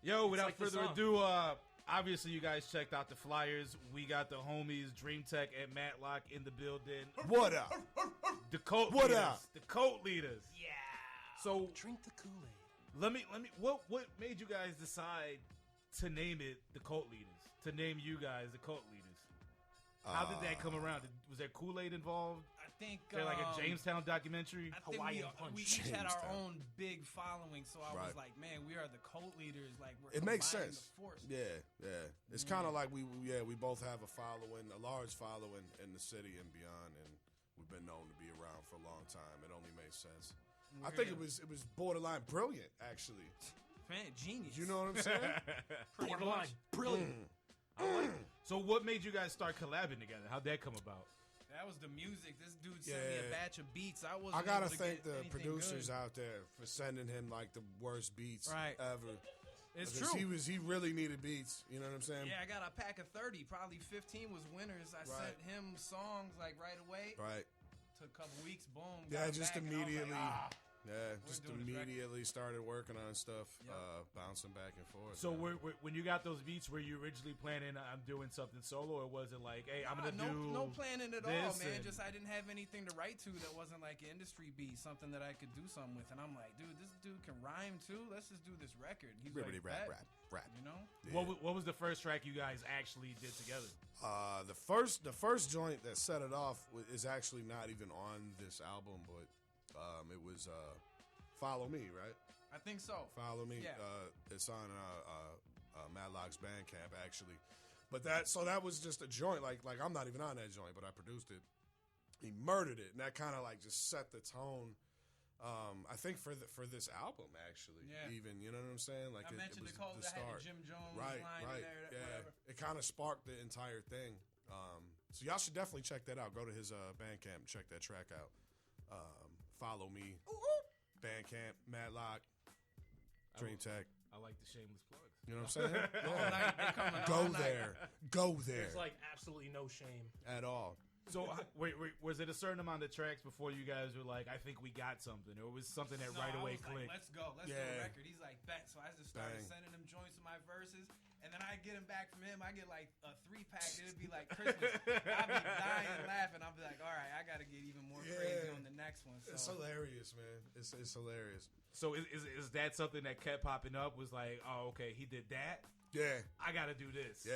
Yo, without further ado, obviously you guys checked out the flyers. We got the homies Dream Tech and Matlock in the building. What up? The cult What leaders. up? The cult leaders. Yeah. So Drink the Kool-Aid. let me. What made you guys decide to name it the cult leaders? To name you guys the cult leaders? How did that come around? Was there Kool-Aid involved? I think Was there like a Jamestown documentary? I think Hawaiian Punch. we each had our Jamestown. own big following, so I Right. was like, man, we are the cult leaders. Like we're It makes combining sense. The force. Yeah. It's kind of like we both have a large following in the city and beyond, and we've been known to be around for a long time. It only makes sense. I think it was borderline brilliant, actually. Man, genius. You know what I'm saying? Borderline brilliant. So what made you guys start collabing together? How'd that come about? That was the music. This dude sent me Yeah. a batch of beats. I wasn't. I gotta able to thank get the anything producers good. out there for sending him like the worst beats Right. ever. It's Because true. he really needed beats. You know what I'm saying? Yeah, I got a pack of 30. Probably 15 was winners. I sent him songs like right away. Right. Took a couple weeks. Boom. got Yeah, it just back, and I was like, immediately. ah. Yeah, just doing this immediately started working on stuff, Yep. bouncing back and forth. So man. when you got those beats, were you originally planning on doing something solo, or was it like, hey, I'm gonna do no planning at all, this man. and- Just I didn't have anything to write to that wasn't like an industry beat, something that I could do something with. And I'm like, dude, this dude can rhyme too. Let's just do this record. He's Ribbity like, rap, "Bet." rap. You know? Yeah. What was the first track you guys actually did together? The first joint that set it off is actually not even on this album, but it was "Follow Me," right? I think so. "Follow Me." Yeah. It's on Madlock's Bandcamp actually, but that was just a joint. Like I'm not even on that joint, but I produced it. He murdered it, and that kind of like just set the tone. I think for this album actually, Yeah. even you know what I'm saying. Like I mentioned was the cult. I had the start. Jim Jones right, line right, in there. yeah. Whatever. It kind of sparked the entire thing. So y'all should definitely check that out. Go to his Bandcamp, and check that track out. "Follow Me," Bandcamp, Matlock, Dream Tech. I like the shameless plugs. You know what I'm saying? All night, they coming Go all night. there, go there There's like absolutely no shame. at all. So wait, was it a certain amount of tracks before you guys were like, I think we got something, or was something that No, right I away was like, clicked? let's go. Let's do Yeah. a record. He's like, bet. So I just started Bang. sending him joints of my verses. And then I get him back from him. I get like a 3-pack. It'd be like Christmas. I'd be dying laughing. I'll be like, all right, I got to get even more crazy on the next one. So. It's hilarious, man. It's hilarious. So is that something that kept popping up? Was like, oh, okay, he did that. Yeah. I got to do this. Yeah,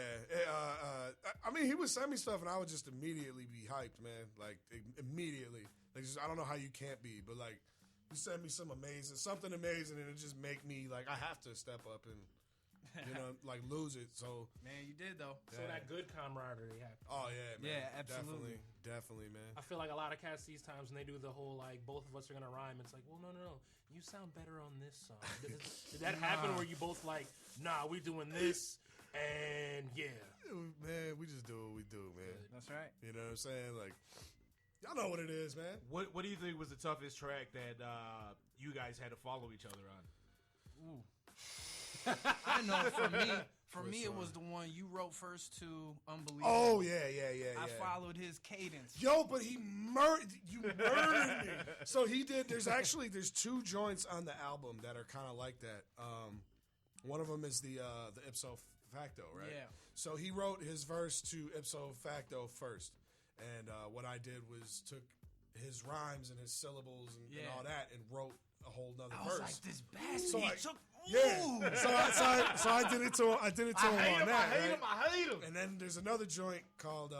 I mean, he would send me stuff, and I would just immediately be hyped, man. Like immediately, like just, I don't know how you can't be, but like you send me something amazing, and it just make me like I have to step up and like lose it. So Man, you did, though. So that good camaraderie happened. oh yeah, man, Yeah, absolutely. definitely, man. I feel like a lot of cats these times when they do the whole like both of us are gonna rhyme, it's like, well, no, you sound better on this song. Did that happen where you both like, nah, we doing this, and yeah, Man, we just do what we do, man. That's right. You know what I'm saying? Like y'all know what it is, man. What do you think was the toughest track that you guys had to follow each other on? I know for me, it one? was the one you wrote first to Unbelievable. Oh yeah. I followed his cadence. Yo, but you murdered me. So he did. There's 2 joints on the album that are kind of like that. One of them is the ipso facto, right? Yeah. So he wrote his verse to ipso facto first, and what I did was took his rhymes and his syllables and Yeah. all that and wrote a whole nother I verse. was like, this bastard. So he like, took. yeah. So I did it to him. I did it to him on that. right? I hate him. And then there's another joint called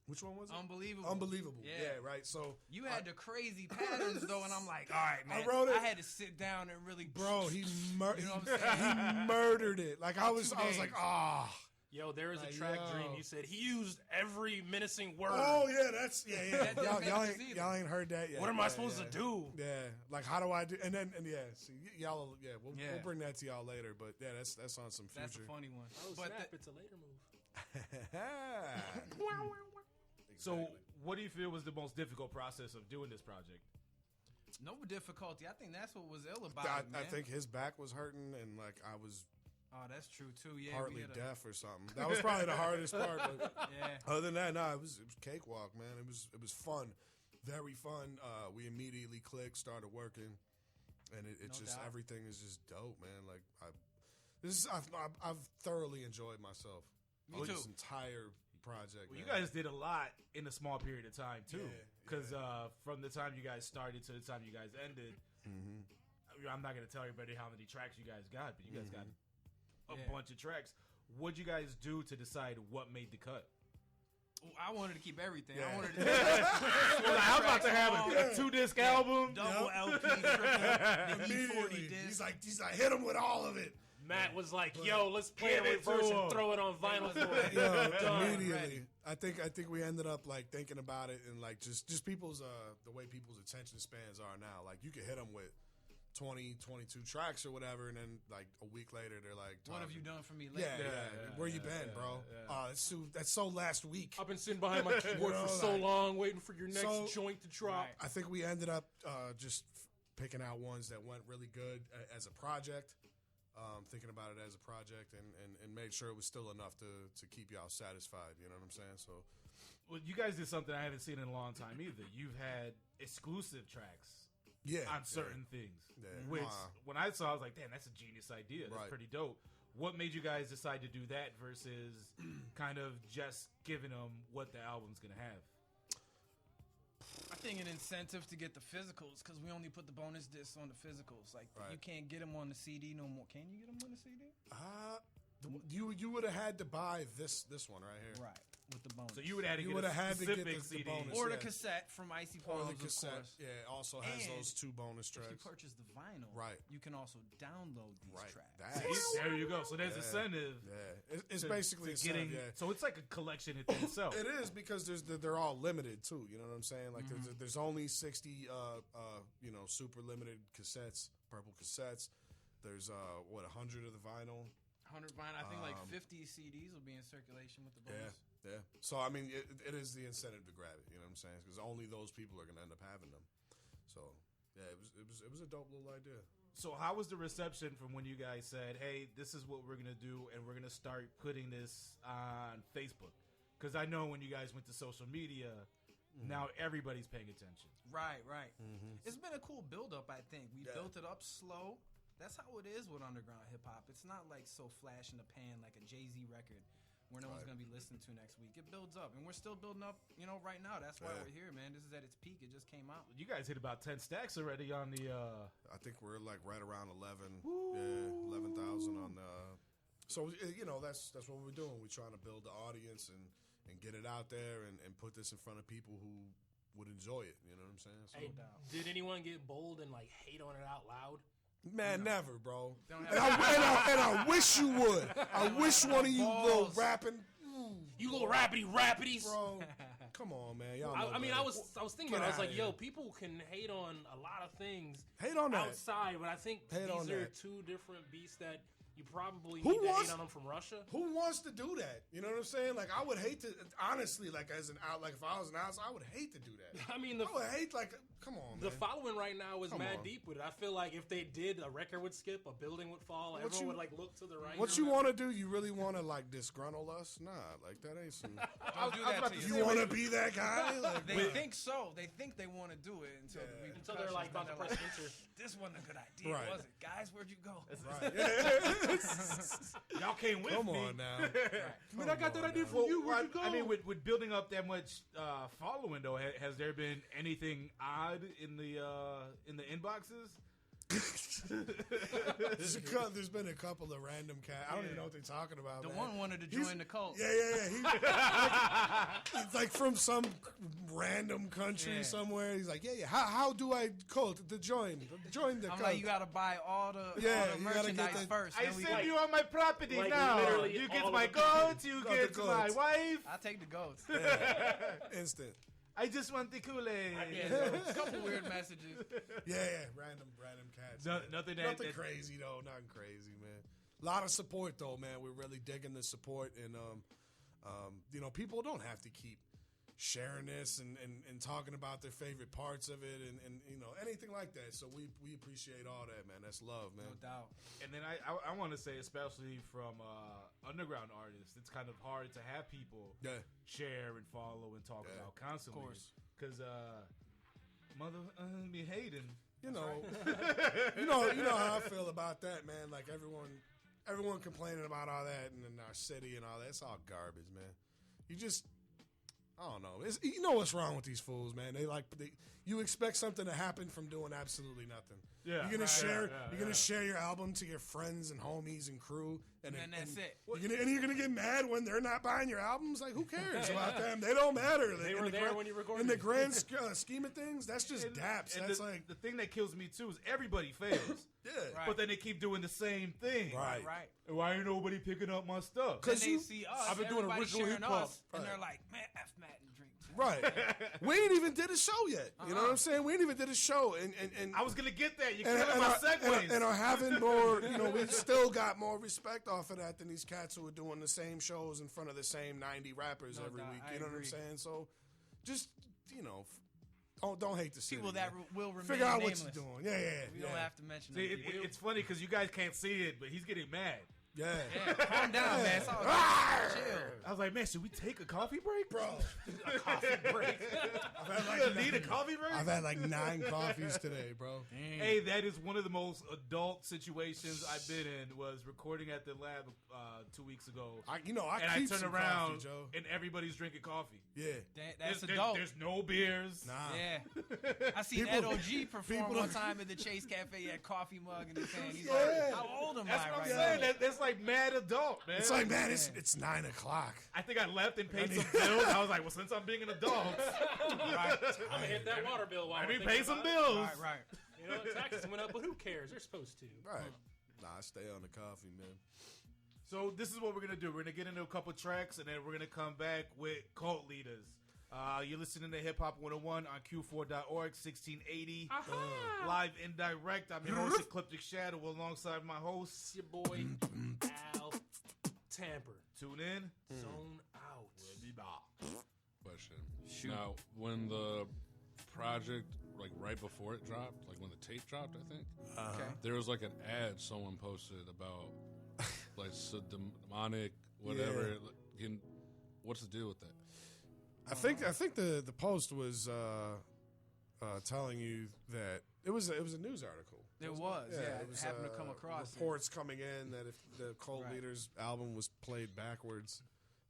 which one was it? Unbelievable. Unbelievable. Yeah. Yeah, right. So You had the crazy patterns though, and I'm like, all right, man. I wrote it. I had to sit down and really, bro, he You know what I'm saying? he murdered it. Like I was days. like, ah. yo, there is a Like, track yo. Dream. You said he used every menacing word. Oh yeah, that's yeah. That didn't y'all, make sense either. y'all ain't heard that yet. What am I Yeah, supposed yeah. to do? Yeah, like how do I do? And yeah, see, y'all, yeah, we'll bring that to y'all later. But yeah, that's on some future. That's a funny one. Oh but snap! the- It's a later move. So what do you feel was the most difficult process of doing this project? no difficulty. I think that's what was ill about I, it, man. I think his back was hurting, and like I was Oh, that's true too. Yeah, we partly had a- deaf or something. That was probably the hardest part. But Yeah. other than that, no, it was cakewalk, man. It was fun, very fun. We immediately clicked, started working, and it just doubt. everything is just dope, man. Like I've thoroughly enjoyed myself. Me on too. This entire project. Well, you man. guys did a lot in a small period of time too. Yeah, Because from the time you guys started to the time you guys ended, I'm not gonna tell everybody how many tracks you guys got, but you guys got a bunch of tracks. What'd you guys do to decide what made the cut? I wanted to keep everything. Yeah. I wanted to I was about to have a 2-disc album. double LP, triple, the E40 Immediately, disc. he's like, hit him with all of it. Matt was like, "Yo, let's play it Give it reverse to and him. throw it on vinyl." Yo, Done. immediately. I think we ended up like thinking about it and like just people's the way people's attention spans are now. Like you could hit them with 20, 22 tracks or whatever, and then like a week later they're like, What have you done for me lately? Yeah. Where you been, bro? That's so last week. I've been sitting behind my keyboard for so long, waiting for your next joint to drop. Right. I think we ended up just picking out ones that went really good as a project. Thinking about it as a project and made sure it was still enough to keep y'all satisfied. You know what I'm saying? So, Well, you guys did something I haven't seen in a long time either. You've had exclusive tracks on certain things. Yeah. Which, when I saw, I was like, damn, that's a genius idea. That's Right. pretty dope. What made you guys decide to do that versus kind of just giving them what the album's going to have? I think an incentive to get the physicals because we only put the bonus discs on the physicals. Like Right. you can't get them on the CD no more. Can you get them on the CD? you would have had to buy this one right here. Right, with the bonus. So you would have to You get would a have had to get specific the CD. bonus. or the yeah. cassette from Icy Or Palms, the cassette. of course. Yeah, also has And those 2 bonus If you tracks. purchase the vinyl, Right. you can also download these Right. tracks. That's, There you go. So there's incentive. yeah. It's to- basically to getting. yeah. So it's like a collection in itself. It is because they're all limited too. You know what I'm saying? Like there's only 60 super limited cassettes, purple cassettes. There's 100 of the vinyl. 100 vinyl. I think like 50 CDs will be in circulation with the bonus. Yeah. So I mean, it is the incentive to grab it. You know what I'm saying? Because only those people are going to end up having them. So yeah, it was a dope little idea. So how was the reception from when you guys said, "Hey, this is what we're gonna do, and we're gonna start putting this on Facebook"? Because I know when you guys went to social media, now everybody's paying attention. Right. It's been a cool build-up, I think. We built it up slow. That's how it is with underground hip-hop. It's not like so flash in the pan like a Jay-Z record where no one's going to be listening to next week. It builds up, and we're still building up, right now. That's why we're here, man. This is at its peak. It just came out. You guys hit about 10 stacks already on the. I think we're like right around 11. Yeah, 11,000 on the. So that's what we're doing. We're trying to build the audience and get it out there and put this in front of people who would enjoy it. You know what I'm saying? So, Hey, did anyone get bold and like hate on it out loud? man, never, bro. Don't And have I wish you would. I wish one of you little balls. rapping, You little rappities. bro. Come on, man. Y'all. I mean, better. I was thinking Get about it. I was outta like, here. yo, people can hate on a lot of things Hate on that. outside, but I think Hate on these are that. two different beasts that you probably Who need to wants- hate on them from Russia. Who wants to do that? You know what I'm saying? Like, I would hate to, honestly, like, as an out, like, if I was an outsider, I would hate to do that. I mean, I would hate, like, come on, the man. following right now is Come mad on. deep with it. I feel like if they did, a record would skip, a building would fall, What everyone you- would like look to the right. What you want to do? You really want to, like, disgruntle us? Nah, like, that ain't some. Don't do that to You want to be that guy? Like, They think so. They think they want to do it until we Until they're like about to press enter. This wasn't a good idea, Right. was it? Guys, where'd you go? right. Yeah. Y'all came with Come me. on now. I mean, I got that idea Well, from you. Where'd you go? I mean, with building up that much following, though, has there been anything odd in the inboxes? There's been a couple of random cats. I don't even know what they're talking about. The man. one wanted to join the cult. Yeah. He's like from some random country Yeah. somewhere. He's like, yeah. How do I cult to join? Join the I'm cult. like, you gotta buy all the Yeah, all the you gotta get merchandise the- first. I then we send you on my property like now. literally You all get of my the- goats. You Got the get my goats. wife. I'll take the goats. Instant. I just want the Kool-Aid. Yeah, a couple weird messages. Yeah. Random cats. No- man. nothing Nothing that- crazy though. Nothing crazy, man. A lot of support though, man. We're really digging the support, and people don't have to keep sharing this and talking about their favorite parts of it and anything like that. So we appreciate all that, man. That's love, man. No doubt. And then I want to say, especially from underground artists, it's kind of hard to have people Yeah. share and follow and talk Yeah. about constantly. Of course. Because mother be hating. You know how I feel about that, man. Like everyone everyone complaining about all that and in our city and all that. It's all garbage, man. You just, I don't know. You know what's wrong with these fools, man? You expect something to happen from doing absolutely nothing. Yeah, you're gonna share your album to your friends and homies and crew, and that's it. You're gonna get mad when they're not buying your albums. Like, who cares about them? They don't matter. They were there when you recorded. In the grand scheme of things, that's just daps. And that's the thing that kills me too is everybody fails. Yeah, Right. But then they keep doing the same thing. Right. And why ain't nobody picking up my stuff? Because they see us. I've been doing original sharing hip hop, us, and they're like, man, F Matt and drink. Right. We ain't even did a show yet. You know what I'm saying? We ain't even did a show. And I was going to get that. You're killing my segues. And are having more, we still got more respect off of that than these cats who are doing the same shows in front of the same 90 rappers every week. You know what I'm saying? So just, don't hate the city. People that will remain Figure out nameless. what you're doing. Yeah. We don't have to mention See, it. it's funny because you guys can't see it, but he's getting mad. Yeah. Calm down, man. It's all good. Chill. I was like, man, should we take a coffee break? Bro. A coffee break. Need a coffee break? I've had like 9 coffees today, bro. Hey, that is one of the most adult situations I've been in. Was recording at the lab 2 weeks ago. I I keep turn some around coffee, Joe. and everybody's drinking coffee. Yeah. That's There's adult. There's no beers. Nah. Yeah. I seen People- Ed O.G. perform people- one time at the Chase Cafe. He had coffee mug in his hand. He's Yeah. like, how old am That's I what I'm right saying. now? That's like mad adult, man. It's like, man, it's 9 o'clock. I think I left and paid some bills. I was like, well, since I'm being an adult, I'm gonna hit that water bill while let we're me thinking pay some about it. bills. Right. You know, taxes went up, but who cares? They're supposed to. Right. Nah, I stay on the coffee, man. So this is what we're gonna do. We're gonna get into a couple tracks, and then we're gonna come back with cult leaders. You're listening to Hip Hop 101 on Q4.org, 1680. Live and direct. I'm your host, Ecliptic Shadow, alongside my host. It's your boy, Al Tamper. Tune in. Zone out. We'll be back. Question. Now, when the project, like right before it dropped, like when the tape dropped, I think, Okay. there was like an ad someone posted about like demonic, whatever. What's the deal with that? I think the post was telling you that it was a news article. It was, yeah. It was, happened to come across it. reports coming in that if the Cult Right. Leaders album was played backwards,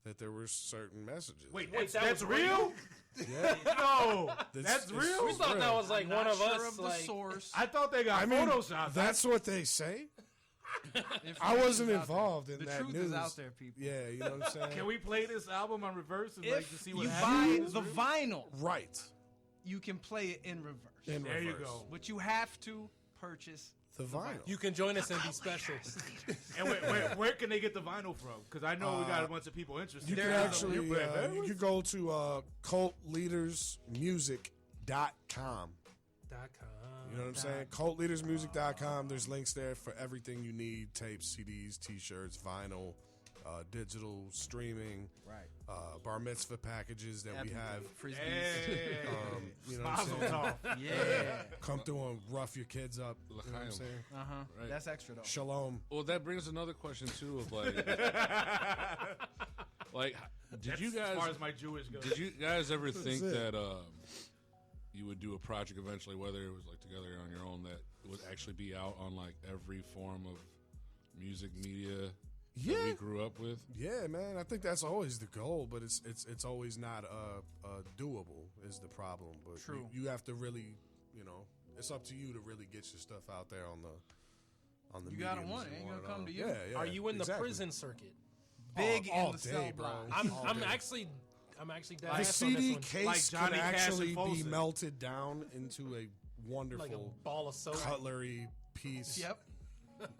that there were certain messages. Wait, Wait, that's that was real? Yeah. No, This- that's this- real. We thought that was like Not one of sure us. of the Like, source. I thought they got I mean, photoshopped. that's what they say. Information's I wasn't out there. involved in the that truth news. is out there, people. Yeah, you know what I'm saying? Can we play this album on reverse and like to If see what you buy happens? the vinyl, Right. you can play it in reverse. In There you reverse. go. But you have to purchase. The vinyl. you can join us and be special. And where can they get the vinyl from? Because I know we got a bunch of people interested. You can There is a actually you could go to cultleadersmusic.com. You know what I'm saying? Cultleadersmusic.com. There's links there for everything you need: tapes, CDs, T-shirts, vinyl, digital streaming, Right. bar mitzvah packages that we have. Frisbees. Hey. You know what I'm Mazel saying? tov. Yeah. Come through and rough your kids up. You know what I'm L'chaim. saying? Right. That's extra though. Shalom. Well, that brings another question too. Of like, did you As guys? far as my Jewish goes. Did you guys ever think it. that you would do a project eventually, whether it was like together or on your own, that would actually be out on like every form of music media that we Yeah. grew up with? Yeah, man. I think that's always the goal, but it's always not doable is the problem. But True. You have to really, it's up to you to really get your stuff out there on the You gotta mediums want it. Ain't gonna it come on. to you. Yeah. Are you in the exactly. prison circuit? Big all in the day, cell bro. block. I'm day. actually dead The ass on CD this one. case Like could Johnny Cash actually and be Folsom. melted down into a wonderful Like a ball of soap. cutlery piece. Yep.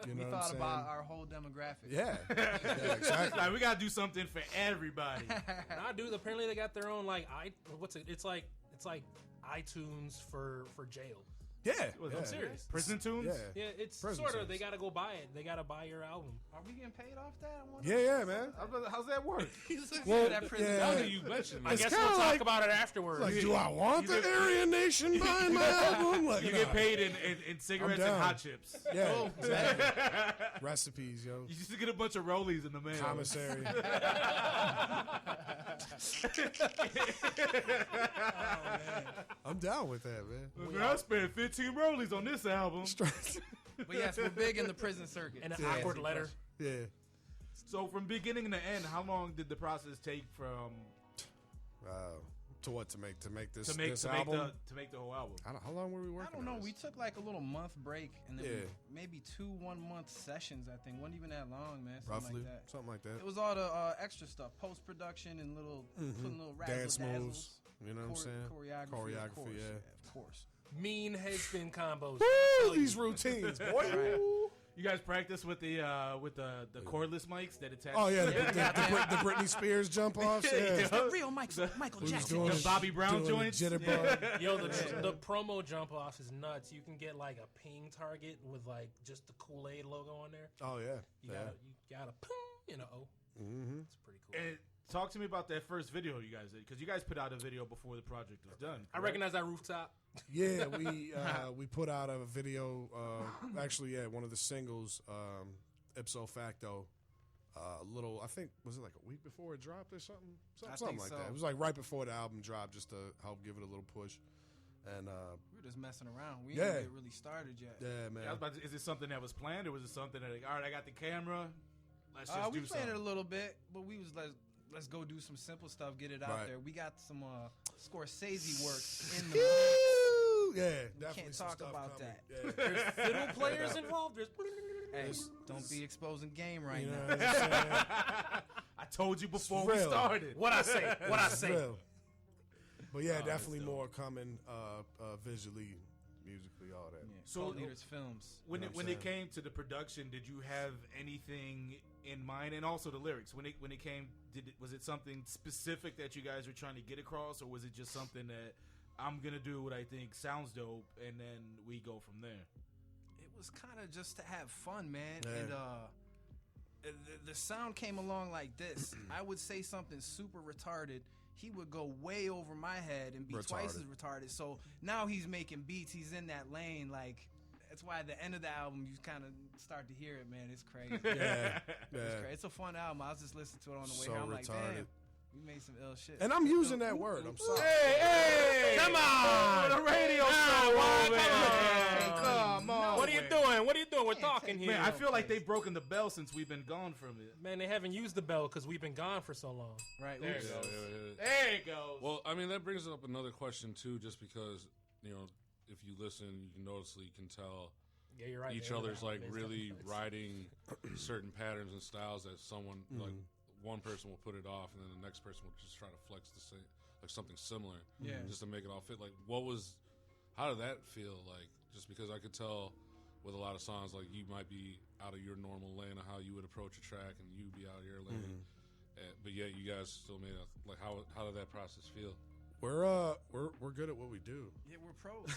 You know We what I'm thought saying? about our whole demographic. Yeah. Yeah, exactly. Like, we gotta do something for everybody. Nah, dude. Apparently they got their own like what's it? It's like iTunes for jail. Yeah. I'm I'm serious. Prison tunes? Yeah. Yeah, it's Prison sort of. tunes. They gotta go buy it. They gotta buy your album. Are we getting paid off that? I wonder. Yeah, man. How's that work? Well, that prison yeah. Now album. that you mentioned I it, guess kinda we'll like- talk about it afterwards. Like, do I want the Aryan Nation buying my album? Like, You nah. get paid in cigarettes and down. hot chips. Yeah. Oh, Exactly. Recipes, yo. You just get a bunch of rollies in the mail. Commissary. I'm down with that, man. Man, I spent 15 rollies on this album. But yes, we're big in the prison circuit. And an To awkward answer your letter. question. Yeah. So from beginning to end, how long did the process take from To what to make this to make this the album? to make the whole album? How long were we working? I don't know. on We this? took like a little month break, and then Yeah. maybe 2 1-month sessions. I think wasn't even that long, man. Something roughly like that. something like that. It was all the extra stuff, post production and little putting little Dance razzle moves. You know what I'm saying? Choreography, of course, yeah. of course. Mean headspin combos. Woo, these routines, boy. You guys practice with the cordless mics that attach. Oh yeah, the Britney Spears jump offs. Yeah. The real Michael We was Jackson. doing The it- Bobby Brown doing joints? the jitterbug. Yo, the promo jump off is nuts. You can get like a ping target with like just the Kool-Aid logo on there. Oh yeah, You got a ping, Mm-hmm. It's pretty cool. And talk to me about that first video you guys did, because you guys put out a video before the project was done. I correct? recognize that rooftop. Yeah, we put out a video. Actually, yeah, one of the singles, ipso facto. Little, I think, was it like a week before it dropped or something? Something think like so. that. It was like right before the album dropped, just to help give it a little push. And We were just messing around. We Yeah. didn't get really started yet. yeah, man. I was about to- is it something that was planned, or was it something that like, all right, I got the camera, let's just We do played it a something? little bit, but we was like, let's go do some simple stuff, get it out Right. there. We got some Scorsese work in the mix. Woo! Yeah, definitely can't some talk stuff about coming. that. Yeah. There's fiddle players involved. There's Hey, don't be exposing game right You know now. what I'm saying? I told you before we real. started. what I say. What I It's say. real. But yeah, Oh, definitely that's dope. more coming visually, musically, all that. Yeah, So- Cult Leaders Films. When You it know when what I'm it came to the production, did you have anything in mind, and also the lyrics? When it came, was it something specific that you guys were trying to get across, or was it just something that I'm gonna do what I think sounds dope, and then we go from there? It was kind of just to have fun, man. Yeah. And the sound came along like this. I would say something super retarded. He would go way over my head and be twice as retarded. So now he's making beats. He's in that lane. Like, that's why at the end of the album, you kind of start to hear it, man. It's crazy. Yeah, It's yeah. crazy. It's a fun album. I was just listening to it on the way So here. I'm like, retarded. damn, we made some ill shit. And I'm using that word. I'm sorry. Hey, Come on! the radio show, Come over. on. Come on. What are you doing? What are you doing? We're talking here. Man, I feel like they've broken the bell since we've been gone from it. Man, they haven't used the bell because we've been gone for so long. Right. There oops. it goes. There it goes. Well, I mean, that brings up another question too, just because if you listen, you can noticeably can tell Yeah, you're right. each There, other's like there's really difference. riding certain patterns and styles that someone like one person will put it off, and then the next person will just try to flex the same, like something similar, Yeah. just to make it all fit. Like, how did that feel like? Just because I could tell with a lot of songs, like you might be out of your normal lane of how you would approach a track, and you'd be out of your lane. But yet you guys still made it. Like, how did that process feel? We're good at what we do. Yeah, we're pros.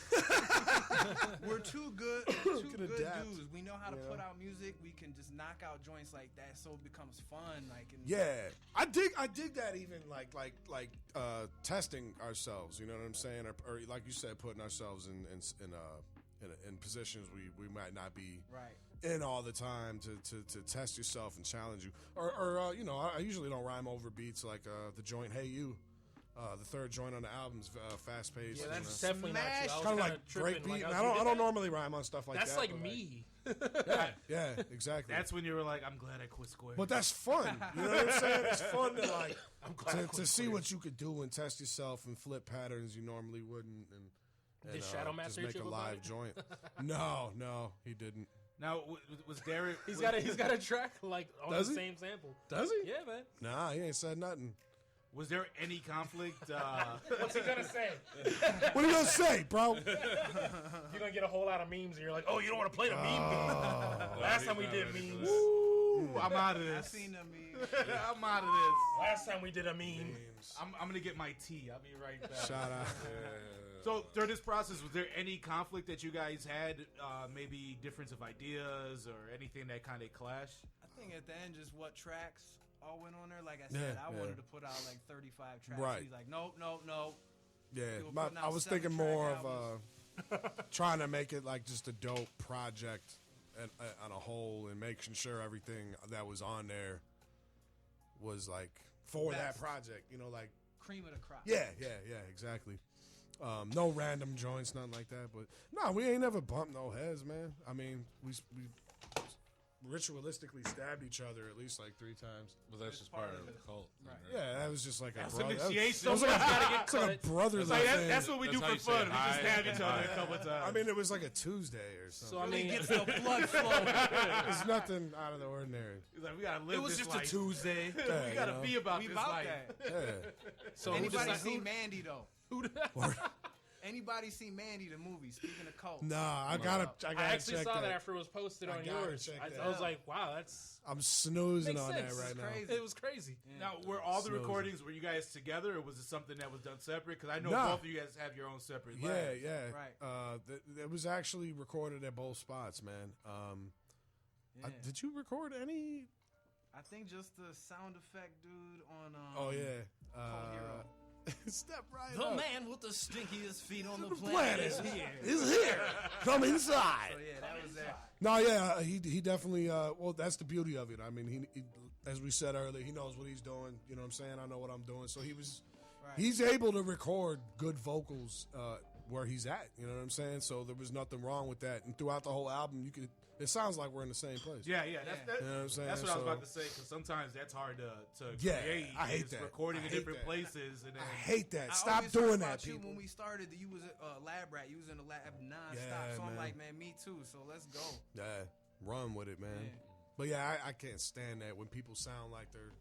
We're too good can good adapt. dudes. We know how to Yeah. put out music. We can just knock out joints like that, so it becomes fun. Like, and Yeah, I dig that even like testing ourselves. You know what I'm saying, or like you said, putting ourselves in positions we might not be right. in all the time to test yourself and challenge you. Or I usually don't rhyme over beats like the joint "Hey You." The third joint on the album's fast paced. Yeah, that's definitely not you. I was kind of kinda like tripping, breakbeat. like, I don't normally rhyme on stuff like That's that. like but, me. Yeah, exactly. That's when you were like, I'm glad I quit square. But that's fun. You know what I'm saying? It's fun to like I'm glad I to quit see squares. what you could do and test yourself and flip patterns you normally wouldn't. And Did Shadow just Master make hit a you about live it? joint. No, he didn't. Now, was Derek? He's got a track like on Does the he? same sample. Does he? Yeah, man. Nah, he ain't said nothing. Was there any conflict? What's he gonna say? What are you gonna say, bro? You're gonna get a whole lot of memes, and you're like, oh, you don't want to play the meme. Last time we did memes. Ooh, I'm out of I this. seen them. I'm out of this. Last time we did a meme. I'm gonna get my tea. I'll be right back. Shout out. So during this process, was there any conflict that you guys had? Maybe difference of ideas or anything that kind of clashed? I think at the end, just what tracks all went on there. Like I said, I Yeah. wanted to put out like 35 tracks. Right. He's like, nope. Yeah, We were putting I out was 7 thinking track more albums. of trying to make it like just a dope project on a whole, and making sure everything that was on there was like for that Best. project. You know, like Cream of the crop. yeah, exactly. No random joints, nothing like that. But no, we ain't never bumped no heads, man. I mean, we ritualistically stabbed each other at least like 3 times. But that's just part of the cult. Thing, right? Yeah, that was just like that's a brother. initiation. That was like a brotherly thing. That's what we do for fun. We just stab each other a couple of times. I mean, it was like a Tuesday or something. So I mean, gets the blood flowing. It's nothing out of the ordinary. He's like, we gotta live. It was this just life. a Tuesday. We gotta be about this life. Yeah. So anybody seen Mandy though? Anybody seen Mandy the movie? Speaking of cult, Nah, I gotta I actually check saw that that. after it was posted on gotta yours. check that. I was like, wow, that's I'm snoozing makes on sense. that right It's now. crazy. it was crazy. Now, were all the Snows. recordings, were you guys together, or was it something that was done separate? Because I know Nah. both of you guys have your own separate Yeah, labs. yeah. Right. It was actually recorded at both spots, man. Yeah. Did you record any? I think just the sound effect dude on. Oh yeah. Cult Hero. Step right The up. man with the stinkiest feet on the planet planet is here. Is here. Come inside. So yeah, that was that. No, yeah, he definitely. Well, that's the beauty of it. I mean, he as we said earlier, he knows what he's doing. You know what I'm saying? I know what I'm doing. So he's able to record good vocals where he's at. You know what I'm saying? So there was nothing wrong with that. And throughout the whole album, it sounds like we're in the same place. Yeah. You know what I'm saying? That's what I was So- about to say, because sometimes that's hard to Yeah, create. I hate is that. recording I in hate different that. places. And then, I hate that. I Stop always heard doing about that, you people. when we started, you was a lab rat. You was in the lab nonstop. Yeah, so I'm man. like, man, me too. So let's go. Yeah, run with it, man. Yeah. But yeah, I can't stand that when people sound like they're.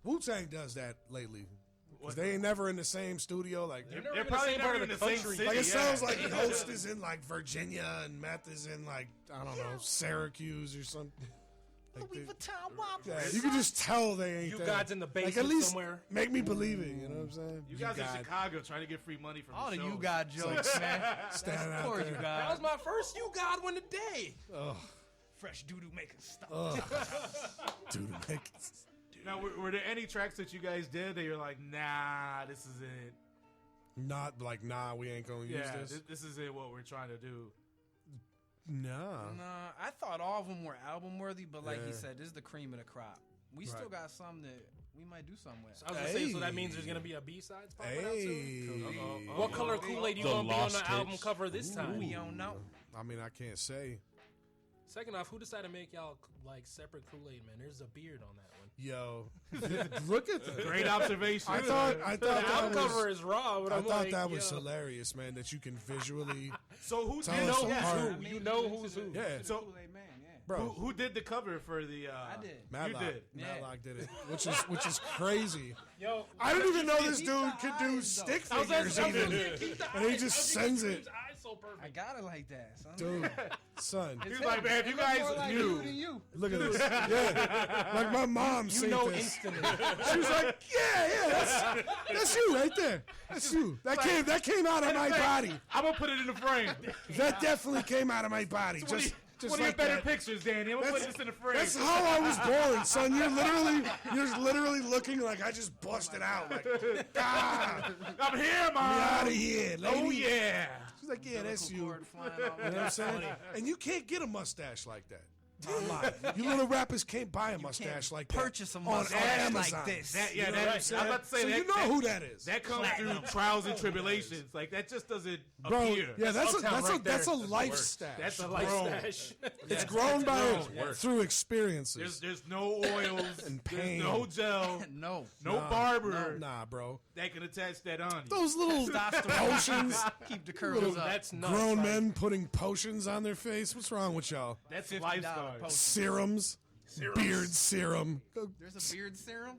Wu-Tang does that lately. Because they ain't never in the same studio. Like, they're probably never in the same city. like it yeah. sounds like Ghost is in like Virginia and Meth is in like, I don't know, Syracuse or something. Like yeah, you can just tell they ain't You there. guys in the Like, basement at least somewhere. make me believe it. You know what I'm saying? You guys in God. Chicago trying to get free money from All the the shows. you got jokes, man. Standing Of out course there. you That got. was my first You God one today. Fresh doo-doo making stuff. Dude, make Now, were there any tracks that you guys did that you're like, nah, this isn't? not like, nah, we ain't gonna use Yeah, this. this isn't what we're trying to do. Nah. Nah, I thought all of them were album worthy, but like he Yeah. said, this is the cream of the crop. We still Right. got some that we might do something with. I was gonna say, so that Hey. means there's gonna be a B-sides popping out soon. Hey. What color Kool-Aid you The gonna be on Lost the album Tapes. cover this time? We don't know. I mean, I can't say. Second off, who decided to make y'all like separate Kool-Aid, man? There's a beard on that one. Yo, look at that. Great observation. I thought The that album cover was. is raw, but I I'm thought like, that was yo. hilarious, man. That you can visually, So who Tell did us know apart. who's I who? made You know into who's the- who. Yeah. into the So- Kool-Aid man, yeah. bro. Who did the cover for the? I did. Matlock, You did. Yeah. Matlock did it, which is crazy. Yo, I didn't even know this keep dude the could do eyes, though. stick I was figures like, even, and he just sends it, Eyes so I perfect. got it like that, son. dude. Son, He was like, man, if you guys more like knew. you than you. look at this. Yeah, like my mom You seen know this. instantly. She was like, yeah, that's you right there. That's you. That came out of my body. I'm gonna put it in the frame. That definitely came out of my body. Just One of your like better that. pictures, Danny. I'm gonna put this in the frame. That's how I was born, son. You're literally looking like I just busted out. Like, ah, I'm here, get mom. out of here, lady. Oh yeah. She's like, yeah, that's you. Cord flying all You know what I'm over. saying? And you can't get a mustache like that. Online. You little rappers can't buy a mustache like that. Purchase a on mustache Amazon. like this. That, yeah, You know that, what I'm I was saying? about to say So that. you know that, who that is. That comes through trials and tribulations. Like that just doesn't Bro, appear. yeah, that's Uptown right there. a That's the life worst. stash. That's a Like grown. stash. It's grown by Worse. through experiences. There's no oils And There's pain. no gel. No. No Nah, barber Nah, bro. that can attach that on you. Those little potions. Keep the curls up. That's nuts. Grown Like, men putting potions on their face. What's wrong with y'all? That's $50 lifestyle. post. Serums. Beard serum. Go- There's a beard serum?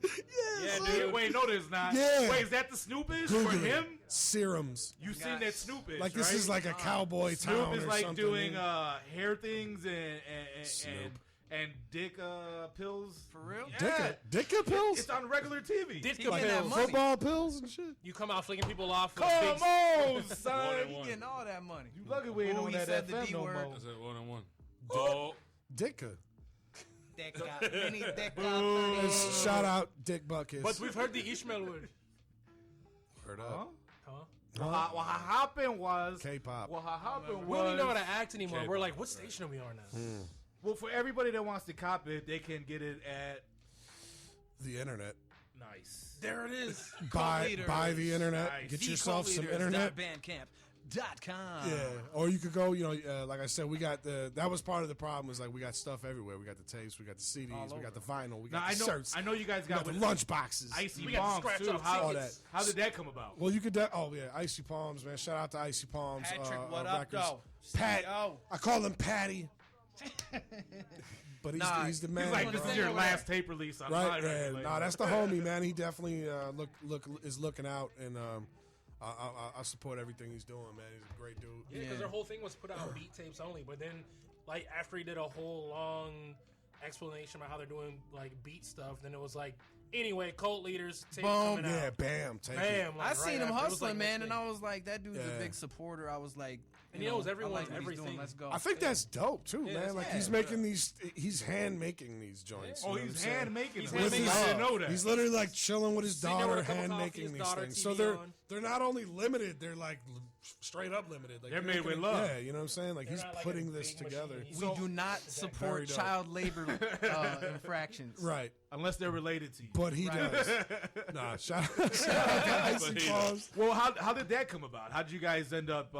Yeah, son. dude. Wait, no, there's not. Yeah. Wait, is that the Snoopage Google for it. him? Serums. You seen that Snoopage? Like this right? is like a cowboy Snoop town is or like something. doing hair things Snoop. and dick pills. For real? Yeah. Dicka pills? It's on regular TV. Ditka getting that pills. money. Football pills and shit? You come out flicking people off with Come big on, son. He getting all that money. You lucky we ain't Ooh, on he that said the FM D no word. more. That's it, 1-on-1. Dog. Dicka. Mini Deca. Shout out Dick Buckets. But we've heard the Ishmael word. Heard up. Huh? What happened was K-pop. What happened We don't even know how was to act anymore. Okay. We're like, what station are we on now? well for everybody that wants to cop it, they can get it at The internet. nice. There it is. Buy leaders. the internet. Nice. Get The yourself cult some leaders internet. dot Bandcamp. Ecliptic.com. Yeah, or you could go. Like I said, we got that was part of the problem. Is like we got stuff everywhere. We got the tapes, we got the CDs, we got the vinyl, we got the shirts. I know you guys we got the lunch boxes. Icy We got Palms scratch too. off How tickets. how did that come about? Well, you could. Icy Palms, man. Shout out to Icy Palms. Patrick, what up, records. though? Pat. CEO. I call him Patty. But he's the man. He's like, this bro. is your last tape release on my right, record man. label. Nah, that's the homie, man. He definitely is looking out, and I support everything he's doing, man. He's a great dude. Yeah, because their whole thing was put out beat tapes only. But then, like, after he did a whole long explanation about how they're doing, like, beat stuff, then it was like, anyway, Cult Leaders tape Boom, coming yeah, out. bam, take it. Bam. Like, I seen him after. It was, hustling, like, man, next and day. I was like, that dude's Yeah. a big supporter. I was like, And he knows I everyone's like what he's doing. everything. Let's go. I think that's dope too, Yeah, man. Like yeah, he's making these, he's hand making these joints. Oh, you know he's what I'm saying? hand making He's them. hand With making his- I didn't know that. He's literally like chilling with his Sitting there daughter, with a cup of hand coffee, making his these daughter, things. TV So they're on. they're not only limited, they're like straight up limited. Like They're you're made not with gonna- love. Yeah, you know what I'm saying? Like They're he's not like putting a this big together. machine. we do not Very support dope. child labor infractions. Right, Unless they're related to you. but he Right. does. Nah, shout out to Icy Palms. Well, how did that come about? How did you guys end up?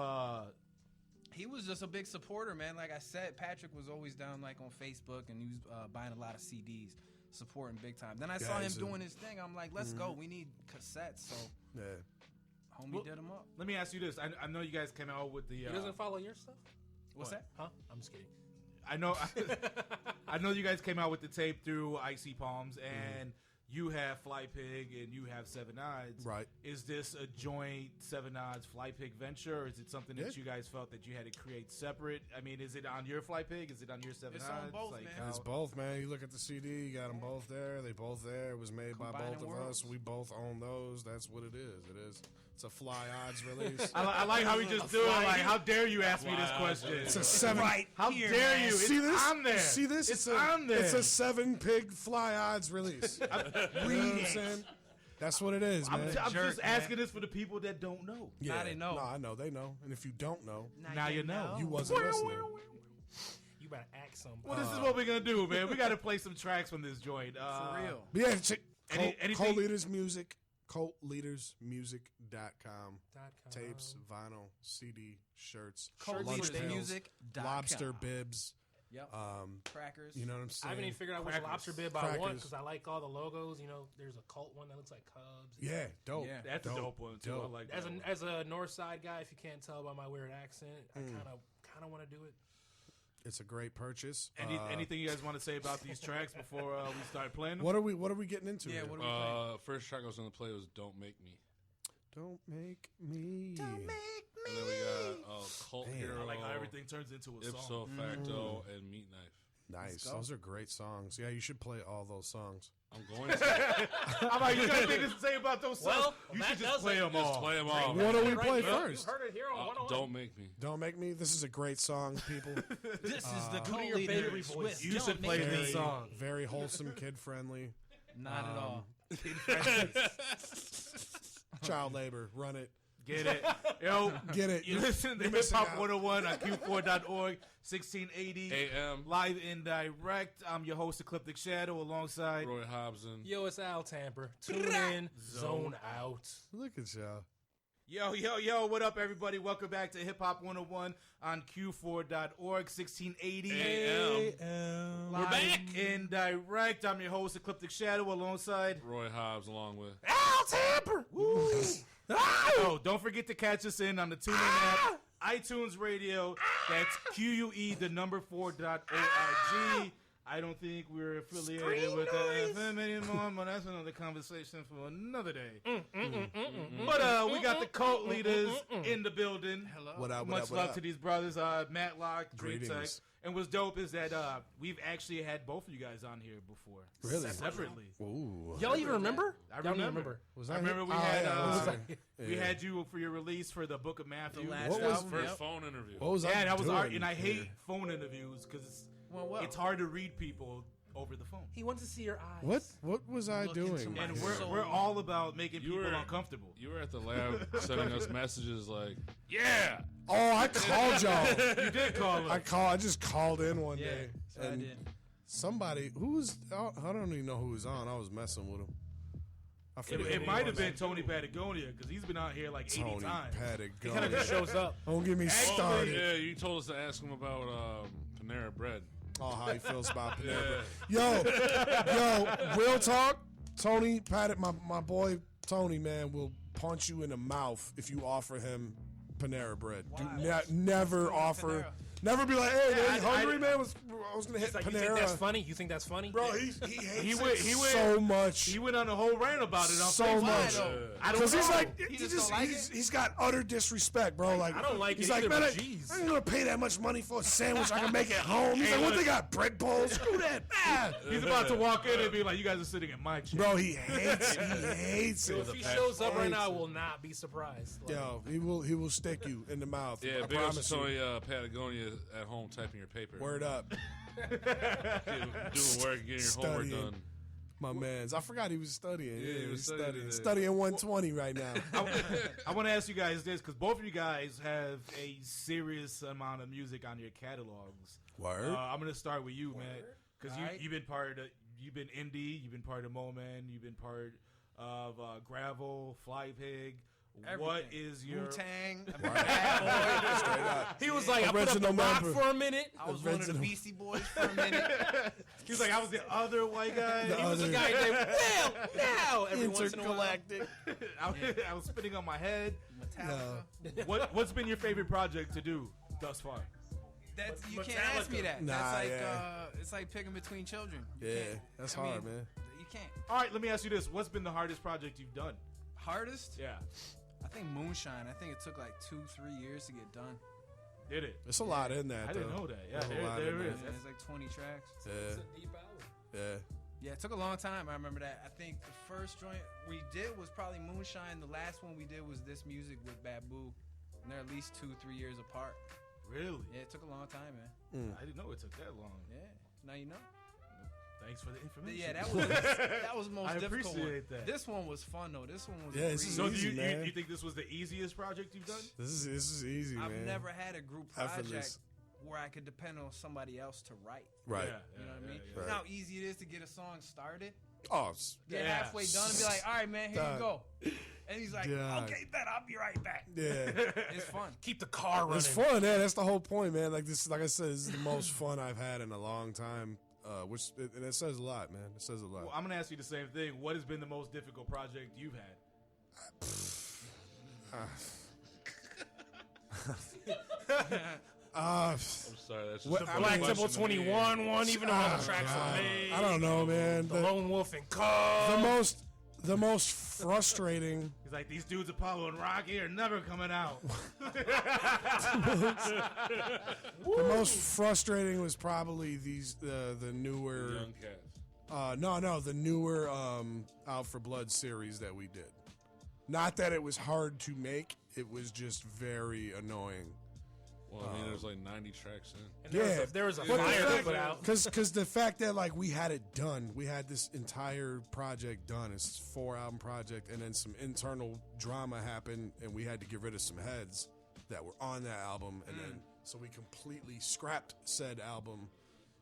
He was just a big supporter, man. Like I said, Patrick was always down like on Facebook, and he was buying a lot of CDs, supporting big time. Then I saw him he's a- doing his thing. I'm like, let's go. We need cassettes. So Yeah. homie Well, did them up. Let me ask you this. I know you guys came out with the. He doesn't follow your stuff? What's that? Huh? I'm just kidding. I know. I know you guys came out with the tape through Icy Palms, and you have Fly Pig and you have Seven Odds. Right. Is this a joint Seven Odds Fly Pig venture, or is it something that Yeah. you guys felt that you had to create separate? I mean, is it on your Fly Pig? Is it on your Seven It's Odds? on both, man. how- It's both, man. You look at the CD, you got them both there. They both there. It was made by Combining both of worlds. us. We both own those. That's what it is. It is. It's a Fly Odds release. I like how we just do it. Like, how dare you ask me this question? It's a seven. How dare you? See It's this? on there. See this? It's on there. It's a 7-pig Fly Odds release. You know what I'm saying? That's what it is, man. I'm Jerk, just asking this for the people that don't know. Now they know. No, I know. They know. And if you don't know, Now you know. you wasn't listening. You better act something. Well, this is what we're gonna do, man. We got to play some tracks from this joint. For real. But yeah, check Anything- Cult Leaders Music, cultleadersmusic.com. Tapes, vinyl, CD, shirts, Cult lunch Leaders pails, Music. lobster bibs. Yep. Um, Crackers. You know what I'm I saying? haven't even figured out which Crackers. lobster bib I want Crackers. because I like all the logos. You know, there's a cult one that looks like Cubs. Yeah, dope. Yeah. That's a dope one too. I Dope. like As that one. as a North Side guy, if you can't tell by my weird accent, I kind of want to do it. It's a great purchase. Anything you guys want to say about these tracks before we start playing them? What are we getting into? Yeah, here? what are we playing? First track I was going to play was "Don't Make Me," Don't make me. and then we got "Cult Damn. Hero," I like how everything turns into a song. "Ipso Facto," and "Meat Knife." Nice. go. Those are great songs. Yeah, you should play all those songs. I'm going to I'm like, you got anything to say about those songs? Well, you that should just does play it. them just all. play them all. What do we Right, play you first? heard it here on 101. Don't Make Me. Don't make me. This is a great song, people. This is the do Cult your baby Leaders voice. with You Don't should play Make this Me. song. Very wholesome, kid friendly. Not at all. Child labor. Run it. Get it? Yo, Get it. you listen to You're Hip missing Hop out. 101 on Q4.org, 1680 A.M. live and direct. I'm your host, Ecliptic Shadow, alongside. Roy Hobbes and Yo, it's Al Tamper. Tune in, zone out. Look at y'all. Yo, what up, everybody? Welcome back to Hip Hop 101 on Q4.org, 1680 A.M. We're back and direct. I'm your host, Ecliptic Shadow, alongside Roy Hobbes, along with Al Tamper. Woo! Oh, don't forget to catch us in on the TuneIn app, iTunes Radio. That's QUE, the number 4.org. I don't think we're affiliated with the FM anymore, but that's another conversation for another day. But we got the cult leaders in the building. Hello. What up? What Much up? What love up? to these brothers, Matlock, Dream Tech. Greetings. And what's dope is that we've actually had both of you guys on here before. Really? Separately. Ooh. Y'all even remember? I Y'all don't even remember. Was I that remember him? we Oh, had yeah, was we it? had you for your release for the Book of Matthew. The last What was- album. first Yep. phone interview. What was I Yeah, that was doing art, and I hate here? phone interviews because Well. it's hard to read people over the phone. He wants to see your eyes. What was I Look into doing? my And soul. we're all about making You people were- uncomfortable. You were at the lab sending us messages like, "Yeah, Oh, I called y'all. You did call us. I just called in one Yeah, day, so I and did. somebody who was I don't even know who was on. I was messing with him, I forget. It might have been Tony Patagonia because he's been out here like 80 Tony times. He kind of Patagonia. just shows up. Don't get me Oh, started. yeah, you told us to ask him about Panera Bread. Oh, how he feels about Yeah. Panera. Yo, real talk. Tony my boy Tony, man, will punch you in the mouth if you offer him Panera Bread. Never offer. Panera. Never be like, hey, man, I- you hungry, I- man? I was gonna hit It's like, you think Panera. that's funny? You think that's funny? Bro, he hates He it went- so much. He went on a whole rant about it on So Facebook. much. I don't Because he's know. like, He just don't like it? he's got utter disrespect, bro. Like, I don't like he's it like, either, man, but I jeez. ain't gonna pay that much money for a sandwich. I can make it home. He's like, what, they got bread bowls? Screw that. Ah. He's about to walk in and be like, "You guys are sitting at my chair." Bro, he hates So it. if he shows up right now, I will not be surprised. Like, Yo, he will stick you in the mouth. Yeah, I big ups promise to you. Tony Patagonia at home typing your paper. Word up, Doing work, getting your homework Studying. done. my man's. I forgot he was studying. Yeah, he was he's studying today. Studying 120 right now. I want to ask you guys this because both of you guys have a serious amount of music on your catalogs. Word. I'm gonna start with you, man, because Alright. you've been part of, you've been indie, you've been part of Moman, you've been part of Gravel, Fly Pig. What is your? Wu-Tang? Straight up. He was like, I put up the Original rock member. for a minute. I was one of the Original. Beastie Boys for a minute. He was like, I was the other white guy. The He was other- the guy named Well, now every once in a while. Intergalactic. I was spitting on my head. Metallica. What's been your favorite project to do thus far? That's, you Metallica. can't ask me that. Nah, That's like yeah. it's like picking between children. You Yeah, can't- that's I mean, hard, man. You can't. All right, let me ask you this: what's been the hardest project you've done? Hardest? Yeah, I think Moonshine. I think it took like 2-3 years to get done. did it? There's a lot in that. I though. didn't know that. Yeah, There's a lot there in is. that. Yeah, it's like 20 tracks. Yeah, It's a deep album. yeah. Yeah, it took a long time. I remember that. I think the first joint we did was probably Moonshine. The last one we did was This Music with Babu. And they're at least 2-3 years apart. Really? Yeah, it took a long time, man. I didn't know it took that long. Yeah, now you know. Thanks for the information. Yeah, that was the most I difficult one. appreciate that. This one was fun though. This one was Yeah, a this breeze. is So do easy, you man. think this was the easiest project you've done? This is easy, I've man. never had a group project Effortless. where I could depend on somebody else to write. Right. Yeah, You know what I mean? yeah. You know how easy it is to get a song started, Oh, it's- get Yeah. halfway done, and be like, "All right, man, here you Dog. go." And he's like, Dog. "Okay, bet I'll be right back." yeah. It's fun. Keep the car running. It's fun, man. That's the whole point, man. Like this, like I said, this is the most fun I've had in a long time. And it says a lot, man. It says a lot. Well, I'm gonna ask you the same thing. What has been the most difficult project you've had? I'm sorry, that's just What- a I funny Black question Temple to me. 21 one, even though all the tracks God. were made. I don't know, man. The Lone Wolf and Cub. The most frustrating. He's like, these dudes, Apollo and Rocky, are never coming out. The most frustrating was probably the newer. Young Cats. No, the newer Out for Blood series that we did. Not that it was hard to make; it was just very annoying. Well, I mean, there's like 90 tracks in. And there was a But the flyer to fact- put out. Cause the fact that like we had it done, we had this entire project done. It's a 4-album project, and then some internal drama happened, and we had to get rid of some heads that were on that album, and then so we completely scrapped said album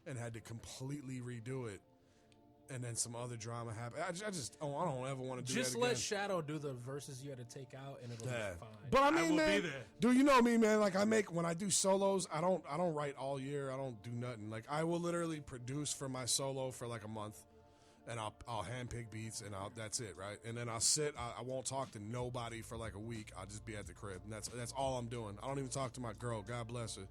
and had to completely redo it. And then some other drama happened. I don't ever want to do Just that let again. Shadow do the verses you had to take out, and it'll Yeah. be fine. But I I mean, will man, be there. dude, you know me, man. Like when I do solos, I don't write all year. I don't do nothing. Like I will literally produce for my solo for like a month, and I'll handpick beats, and that's it, right? And then I'll sit. I won't talk to nobody for like a week. I'll just be at the crib, and that's all I'm doing. I don't even talk to my girl. God bless her.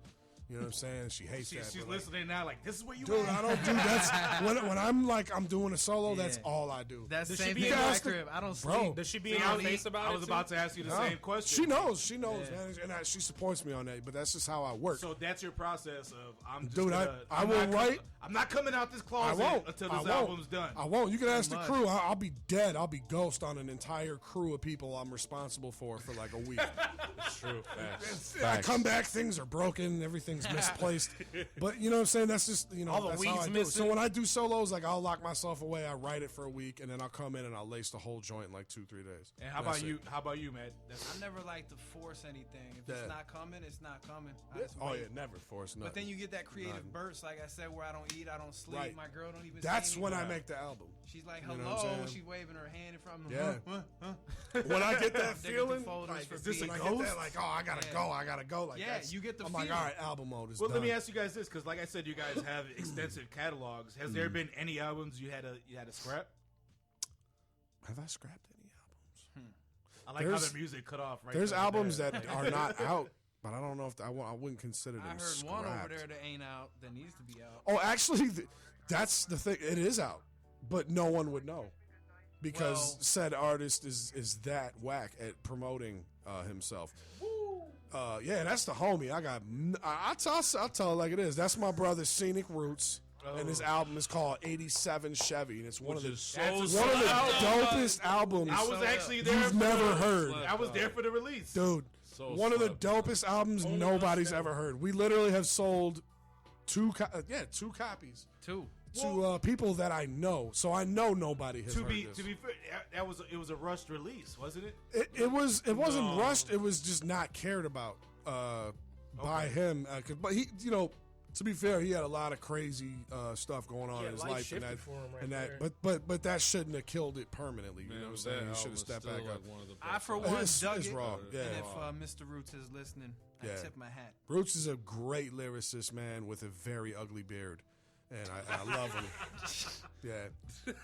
You know what I'm saying? She hates that. She's but, like, listening now, like, this is what you dude, want. I don't do that. when I'm like I'm doing a solo, that's Yeah. all I do. That's the Does she same be thing in in my the- crib. I don't Bro. sleep. Does she be See, in I your was- face about I it? was too? about to ask you the Huh? same question. She knows, Yeah. man, and she supports me on that. But that's just how I work. So that's your process of I'm just Dude, gonna, I I'm will not com- write- I'm not coming out this I closet won't until I this won't. album's done. I won't. You can ask the much. crew. I'll be dead. I'll be ghost on an entire crew of people I'm responsible for like a week. It's true. Facts. I come back, things are broken, everything's misplaced. But you know what I'm saying? That's just All the that's how weeds I do it. So missing. when I do solos, like I'll lock myself away. I write it for a week, and then I'll come in and I'll lace the whole joint in like 2-3 days. And how That's about it. you? How about you, Matt? I never like to force anything. If Yeah. it's not coming, it's not coming. I just Oh wait. yeah, never force nothing. But then you get that creative Nothing. burst, like I said, where I don't eat, I don't sleep. Right. My girl don't even. That's see me. when I make the album. She's like, You know hello. what I'm saying? She's waving her hand in front of me. Yeah. When I get that Digging through feeling, folders like, for is this a beats. ghost? Like, oh, I gotta go. Like, Yeah, you get the I'm like, feeling. all right, album mode is Well, done. let me ask you guys this, because like I said, you guys have extensive catalogs. Has there been any albums you had to scrap? Have I scrapped any albums? I like how the music cut off. Right. There's there. albums that are not out, but I don't know if I wouldn't consider them I heard scrapped. one over there that ain't out that needs to be out. Oh, actually, that's the thing. It is out, but no one would know because Well- said artist is that whack at promoting himself. Yeah, that's the homie. I'll tell it like it is. That's my brother, Scenic Roots, and his album is called '87 Chevy, and it's one of the dopest albums I was actually there. you've never heard, I was there for the release, dude. One of the dopest albums nobody's ever heard. We literally have sold two copies Two. to people that I know, so I know nobody has To heard be this. fair, it was a rushed release, wasn't it? It wasn't rushed. It was just not cared about by him. But he, to be fair, he had a lot of crazy stuff going on in his life, and that. But that shouldn't have killed it permanently. You know what I'm saying? He should have stepped back up. I for one dug It's it. raw. Yeah. And if Mr. Roots is listening, I tip my hat. Roots is a great lyricist, man, with a very ugly beard, and I love him. Yeah.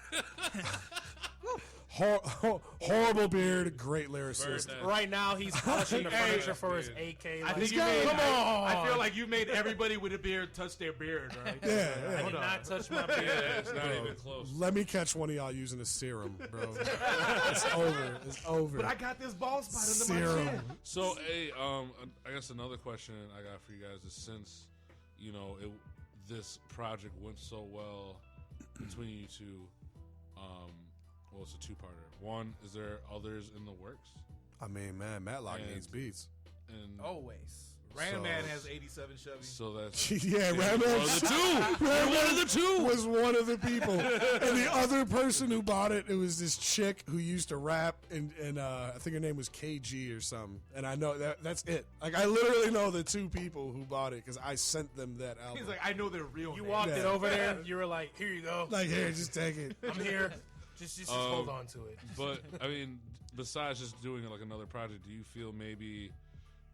Horrible beard, great lyricist. Right now, he's polishing the furniture for his AK. I think I feel like you made everybody with a beard touch their beard, right? Yeah, I did not touch my beard. It's not even close. Let me catch one of y'all using a serum, bro. It's over. It's over. But I got this bald spot under my Serum. chin. So, hey, I guess another question I got for you guys is since, this project went so well between you two, well, it's a two-parter. One, is there others in the works? I mean, man, Matlock And- needs beats. And Always. Ram Man has 87 Chevy. so that's Yeah, Ram Man. one of the two. One of the two was one of the people, and the other person who bought it, it was this chick who used to rap, and I think her name was KG or something. And I know that's it. Like I literally know the two people who bought it because I sent them that album. He's like, I know their real You name. walked it Yeah. over there. You were like, "Here you go. Like, here, just take it. I'm here. Just hold on to it." But I mean, besides just doing like another project, do you feel maybe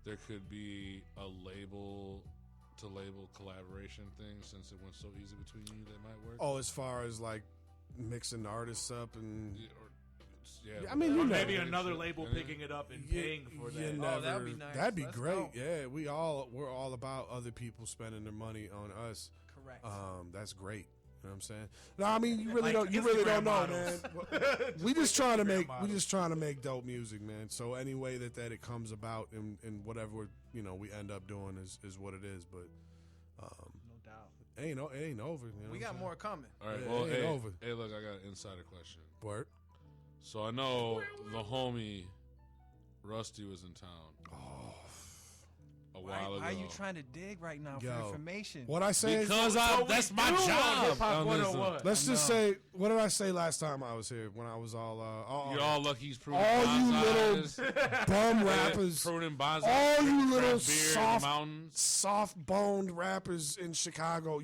there could be a label collaboration thing since it went so easy between you that might work? Oh, as far as like mixing artists up and Yeah, I mean, Or you know. maybe another label picking it up and paying for that. you Oh, never- that'd be nice. That'd be Let's great. go. Yeah, we're all about other people spending their money on us. Correct. That's great. You know what I'm saying? No, I mean you really Like don't. You really don't know, Instagram man. We just trying to make. models. We just trying to make dope music, man. So any way that it comes about and whatever we end up doing is what it is. But No doubt. it ain't over. You know We what got I'm more coming. All right. Yeah, Well, it ain't hey, over. hey, look, I got an insider question. saying? Word. So I know the homie Rusty was in town a while ago. Why are you trying to dig right now for Yo. information? What I say? Because that's my do on job. Hip Hop on this- 101. Let's just say. What did I say last time I was here? When I was all. You're all lucky he's pruning all you bonsais. little bum rappers. Pruning bonsais. All you drinking little craft beer in the soft, mountains. soft-boned rappers in Chicago,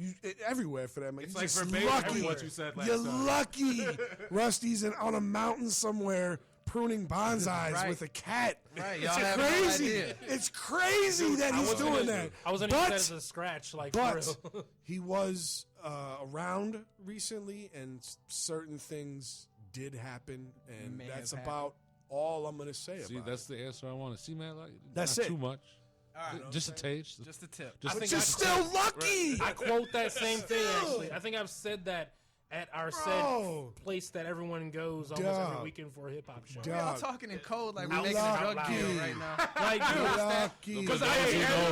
everywhere for that man. It's You're like just verbatim lucky. what you said last You're time. lucky. Rusty's on a mountain somewhere pruning bonsais Right. with a cat. Right, It's y'all have no crazy. idea. It's crazy that he's doing that. I wasn't even as a scratch, like for But real. he was around recently, and certain things did happen, and May that's have about all I'm gonna say See, about that's it. the answer I want to see, man. Like, That's not it. too much. All right, Just a taste. just a tip. Just I But think you're I- still lucky. I quote that same thing, actually. I think I've said that at our Bro. said place that everyone goes almost Dog. every weekend for a hip hop show. Dog. We're all talking in code like we're Lucky. making a drug deal right now. Like, dude, Lucky. Because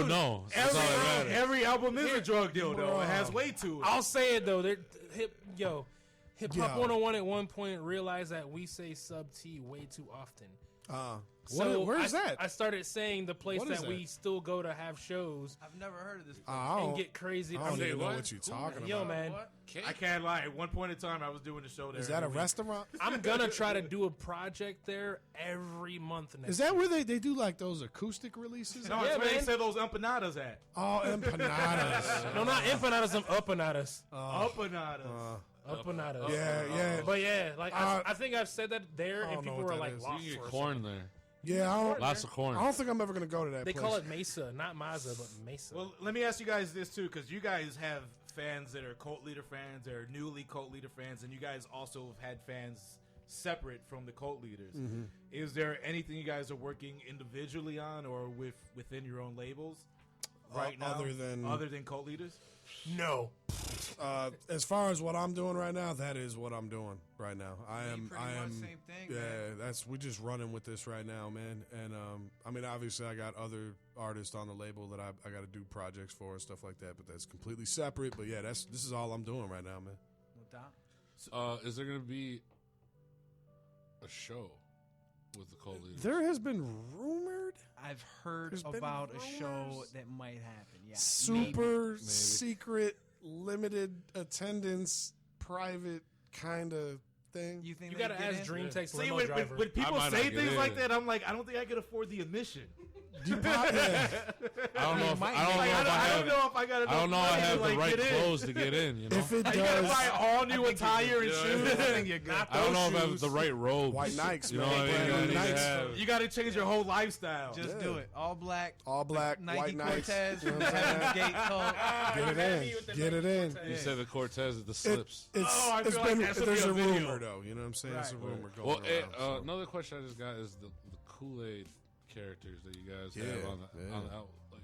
no. That's all that matters. every album is a drug deal, though. Bro. It has weight to it. I'll say it though. Hip Hop Yo. 101 at one point realized that we say sub T way too often. Where's that? I started saying the place What is that we that? still go to have shows I've never heard of this. and get crazy. I don't Say even know what? what you're talking Yo, about. man, What? I can't lie. At one point in time, I was doing the show there. Is that a every week. restaurant? I'm gonna try to do a project there every month next. Is that where they do like those acoustic releases? No, Yeah, it's where they man. say those empanadas at. Oh, empanadas. No, not empanadas. I'm upanadas. Empanadas. Upanadas. Yeah. But yeah, like Uh, I think I've said that there, I and don't know people what were that like, is. lost You can for get a corn second. there. Yeah, Lots of corn. I don't think I'm ever gonna go to that They place. call it Mesa, not Maza, but Mesa. Well, let me ask you guys this too, because you guys have fans that are cult leader fans, or newly cult leader fans, and you guys also have had fans separate from the cult leaders. Mm-hmm. Is there anything you guys are working individually on, or within your own labels right now, other than cult leaders? no. As far as what I'm doing right now, that is what I'm doing right now. I Me, am. pretty I much am. same thing, Yeah, man. we're just running with this right now, man. And I mean, obviously, I got other artists on the label that I got to do projects for and stuff like that. But that's completely separate. But yeah, this is all I'm doing right now, man. No doubt. Is there going to be a show with the cult leaders? There has been rumored I've heard There's been about a show rumors. that might happen. Yeah, super maybe. secret, limited attendance, private kind of thing. You think You they gotta get ask in? Dream Takes See, limo when driver. people might say not get things like in. that, I'm like, I don't think I could afford the admission. Yeah. I don't know if might- I don't Like, know if I I have. don't know if I got enough I don't know. I money have to, the like, right get in. clothes to get in. You know. If it You gotta does, buy all new attire and Yeah, shoes. I think you're good. I don't know if I have shoes. the right robes. White Nikes, You know man. what I mean? Brand I new need to Nikes. have- You got to change your whole lifestyle. Just Yeah. do it. All black. all black, Nike white Nikes. Cortez. You know what I'm saying? Heaven's Gate coat. Get it in. Get it in. You said the Cortez is the slips. It's I it's feel like been that should there's be a a video. rumor though. You know what I'm saying? It's a Right. rumor going Well, around. so. another question I just got is the Kool-Aid characters that you guys Yeah, have on yeah. the out. Like,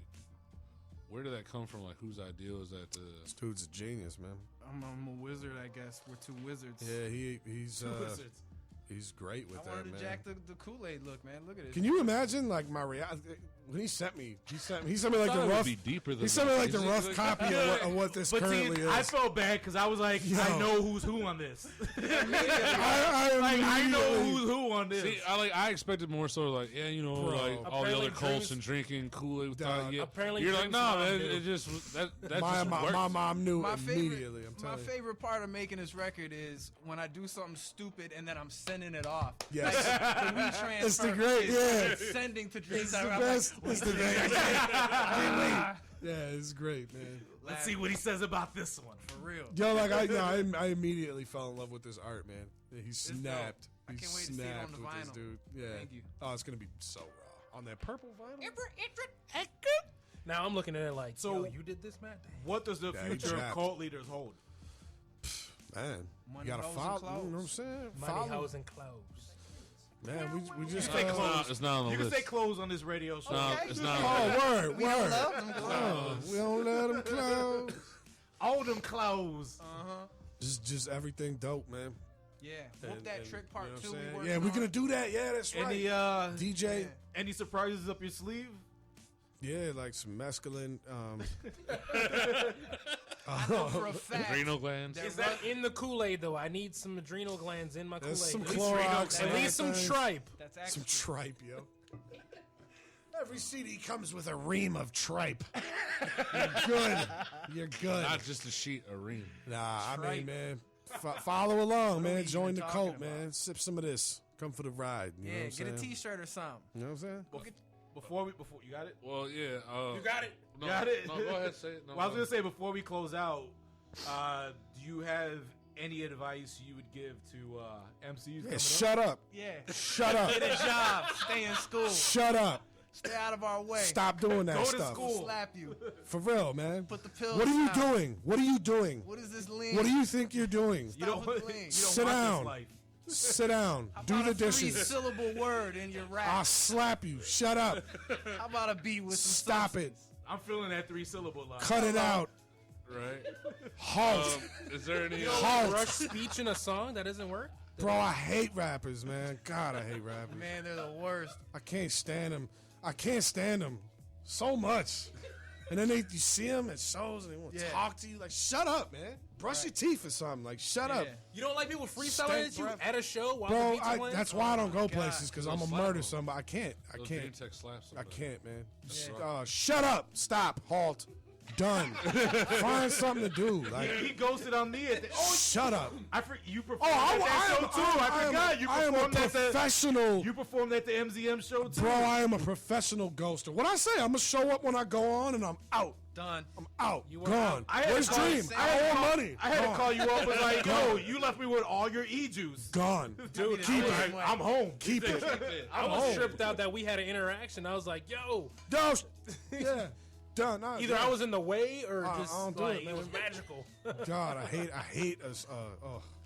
where did that come from? Like, whose idea was that? This dude's a genius, man. I'm a wizard, I guess. We're two wizards. Yeah, he's Wizards. he's great with I that, wanted to man. jack the Kool-Aid look, man. Look at it. Can you imagine like my reaction when he sent me like I the thought it would rough. be deeper than He sent me that. like the Is it rough copy of what this But see, currently I is. felt bad because I was like, Yo. I know who's who on this. I I know immediately- who's who on this. See, I expected more sort of like, yeah, you know, Bro. like all the Apparently other cults Dreams- and drinking Kool-Aid. With Dog, yeah. apparently You're like, Dreams' no, mom man, knew. it just that my just worked. mom knew My immediately. I'm my telling you. favorite part of making this record is when I do something stupid and then I'm sending it off. Yes. Like, the WeTransfer It's the great- is yeah. sending to Dream It's the Takes. I'm best. like, It's the best. Yeah, it's great, man. Let's see what he says about this one. for real. Yo, like I immediately fell in love with this art, man. He snapped. I He can't wait to see it on snapped the with this vinyl. dude. Yeah. Thank you. Oh, it's gonna be so raw on that purple vinyl. Now I'm looking at it like, So- yo, you did this, Matt? Dang. What does the Yeah, he future of jacked. cult leaders hold? Man, Money, you gotta hoes, and follow. clothes. You know what I'm saying? Money, Follow. house, and clothes. Man, we just say It's clothes. not, it's not on the You can list. say clothes on this radio show. No, it's not. Oh, On the list. word, word. Love them clothes. We don't let them close. All them clothes. Just everything dope, man. Yeah. Whoop that And, trick part you know two. what I'm We saying? working Yeah, we're on. gonna do that. Yeah, that's right. Any DJ. any surprises up your sleeve? Yeah, like some mescaline. I know for a fact. Adrenal glands. that Is that in the Kool-Aid though? I need some adrenal glands in my Kool-Aid. There's some At least- Clorox. At least some things. tripe. That's Some actually tripe, yo. Every CD comes with a ream of tripe. You're good. You're good. Not just a sheet, a ream. Nah, I mean, Tripe. man, follow along, man. are you Join even the talking cult, about? man. Sip some of this. Come for the ride. You know yeah. what I'm Get a saying? T-shirt or something. You know what I'm saying? Before you got it? Well, yeah. You got it. No, Got it? No, go ahead, say it. No, Well, I was go gonna say before we close out, do you have any advice you would give to MCs? Yeah, coming up? shut up. Yeah. Shut up. Get a job. Stay in school. Shut up. Stay out of our way. Stop doing that Go to stuff. school. Slap you. For real, man. Put the pills What are you down. doing? What are you doing? What is this lean? What do you think you're doing? You don't, Stop with you the don't lean. Sit want down. this life. Sit down. How Do about the a dishes. 3-syllable word in your rap? I'll slap you. Shut up. How about a beat with some Stop it. I'm feeling that 3-syllable line. Cut it out. Right. Halt. Is there any? Halt. Rush speech in a song that doesn't work. Bro, I hate rappers, man. God, I hate rappers. Man, they're the worst. I can't stand them. I can't stand them so much. And then you see them at shows and they want to talk to you. Like, shut up, man. Brush your teeth or something. Like, shut up. You don't like people freestyling Stank at you breath. at a show while the Bro, beats are playing? that's why I don't go places, because I'm Those going to murder slap 'em. somebody. I can't. Those I Dream can't. Tech slaps. I can't, man. Shut up. Stop. Halt. Done. Find something to do. Like, He ghosted on me at the. shut up. You performed Oh, at that show too. I forgot. You I am a performed at the. professional. You performed at the MZM show too. Bro, I am a professional ghoster. What I say, I'm going to show up when I go on and I'm out. Done. I'm out. You were Gone. I had Where's to call- Dream? I had to I call- owe money. I had to Gone. call you up and like, yo, you left me with all your e-juice. Gone. Dude, keep I was it. like, I'm home. Keep it. I was tripped out that we had an interaction. I was like, yo, Dose. Yeah. Done. Nah, either yeah. I was in the way or I just don't do like it, man. it was magical. God, I hate us.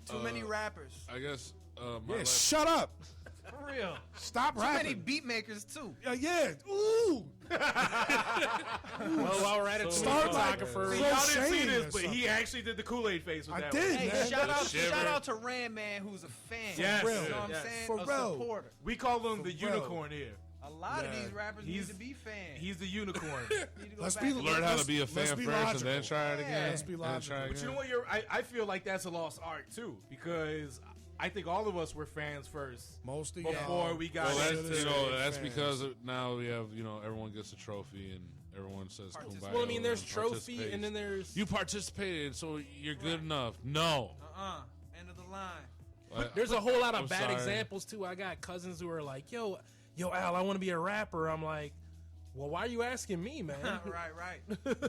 Too many rappers. I guess my Yeah, last, shut up. For real. Stop Too many rapping. beat makers too. Yeah. Ooh. Well, while we're at it, Start like- photographer. See, Bro, y'all didn't see shame this, or but he actually did the Kool-Aid face with I that did, one. man. Hey, shiver. shout out to Ran Man, who's a fan. Yes. real. You know what I'm Yes. saying? For a real. supporter. We call him the For real. unicorn here. A lot of Yeah. these rappers He's- need to be fans. He's the unicorn. Need to go Let's back be and learn how to let's- be a let's fan be first and logical. then try it again. Let's be and then logical. try But you know again. what? I feel like that's a lost art too, because I think all of us were fans first Most of before y'all we got Well, Should that's, into have that's fans. because now we have, everyone gets a trophy and everyone says kumbaya. Well, I mean, there's and trophy participates. and then there's You participated, so you're good enough. No. End of the line. there's a whole lot of I'm bad sorry. examples too. I got cousins who are like, yo, Al, I want to be a rapper. I'm like, well, why are you asking me, man? right.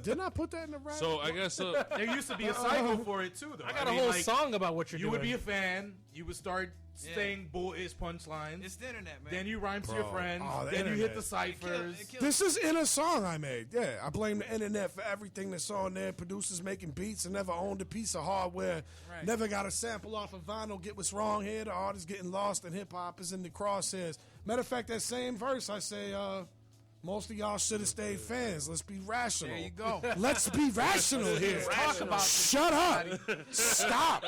Didn't I put that in the rap? So I guess There used to be a cycle for it too, though. I got mean, a whole like, song about what you're You doing. would be a fan. You would start Yeah. saying bullish punchlines. It's the internet, man. Then you rhyme to your Bro. friends. Oh, the then you hit internet. the ciphers. It kills. This is in a song I made. Yeah, I blame the internet for everything that's on there. Producers making beats and never owned a piece of hardware. Right. Never got a sample off of vinyl. Get what's wrong here. The artist getting lost and hip hop is in the crosshairs. Matter of fact, that same verse I say, most of y'all should have stayed fans. Let's be rational. There you go. Let's be rational here. Talk about this. Shut up. Stop.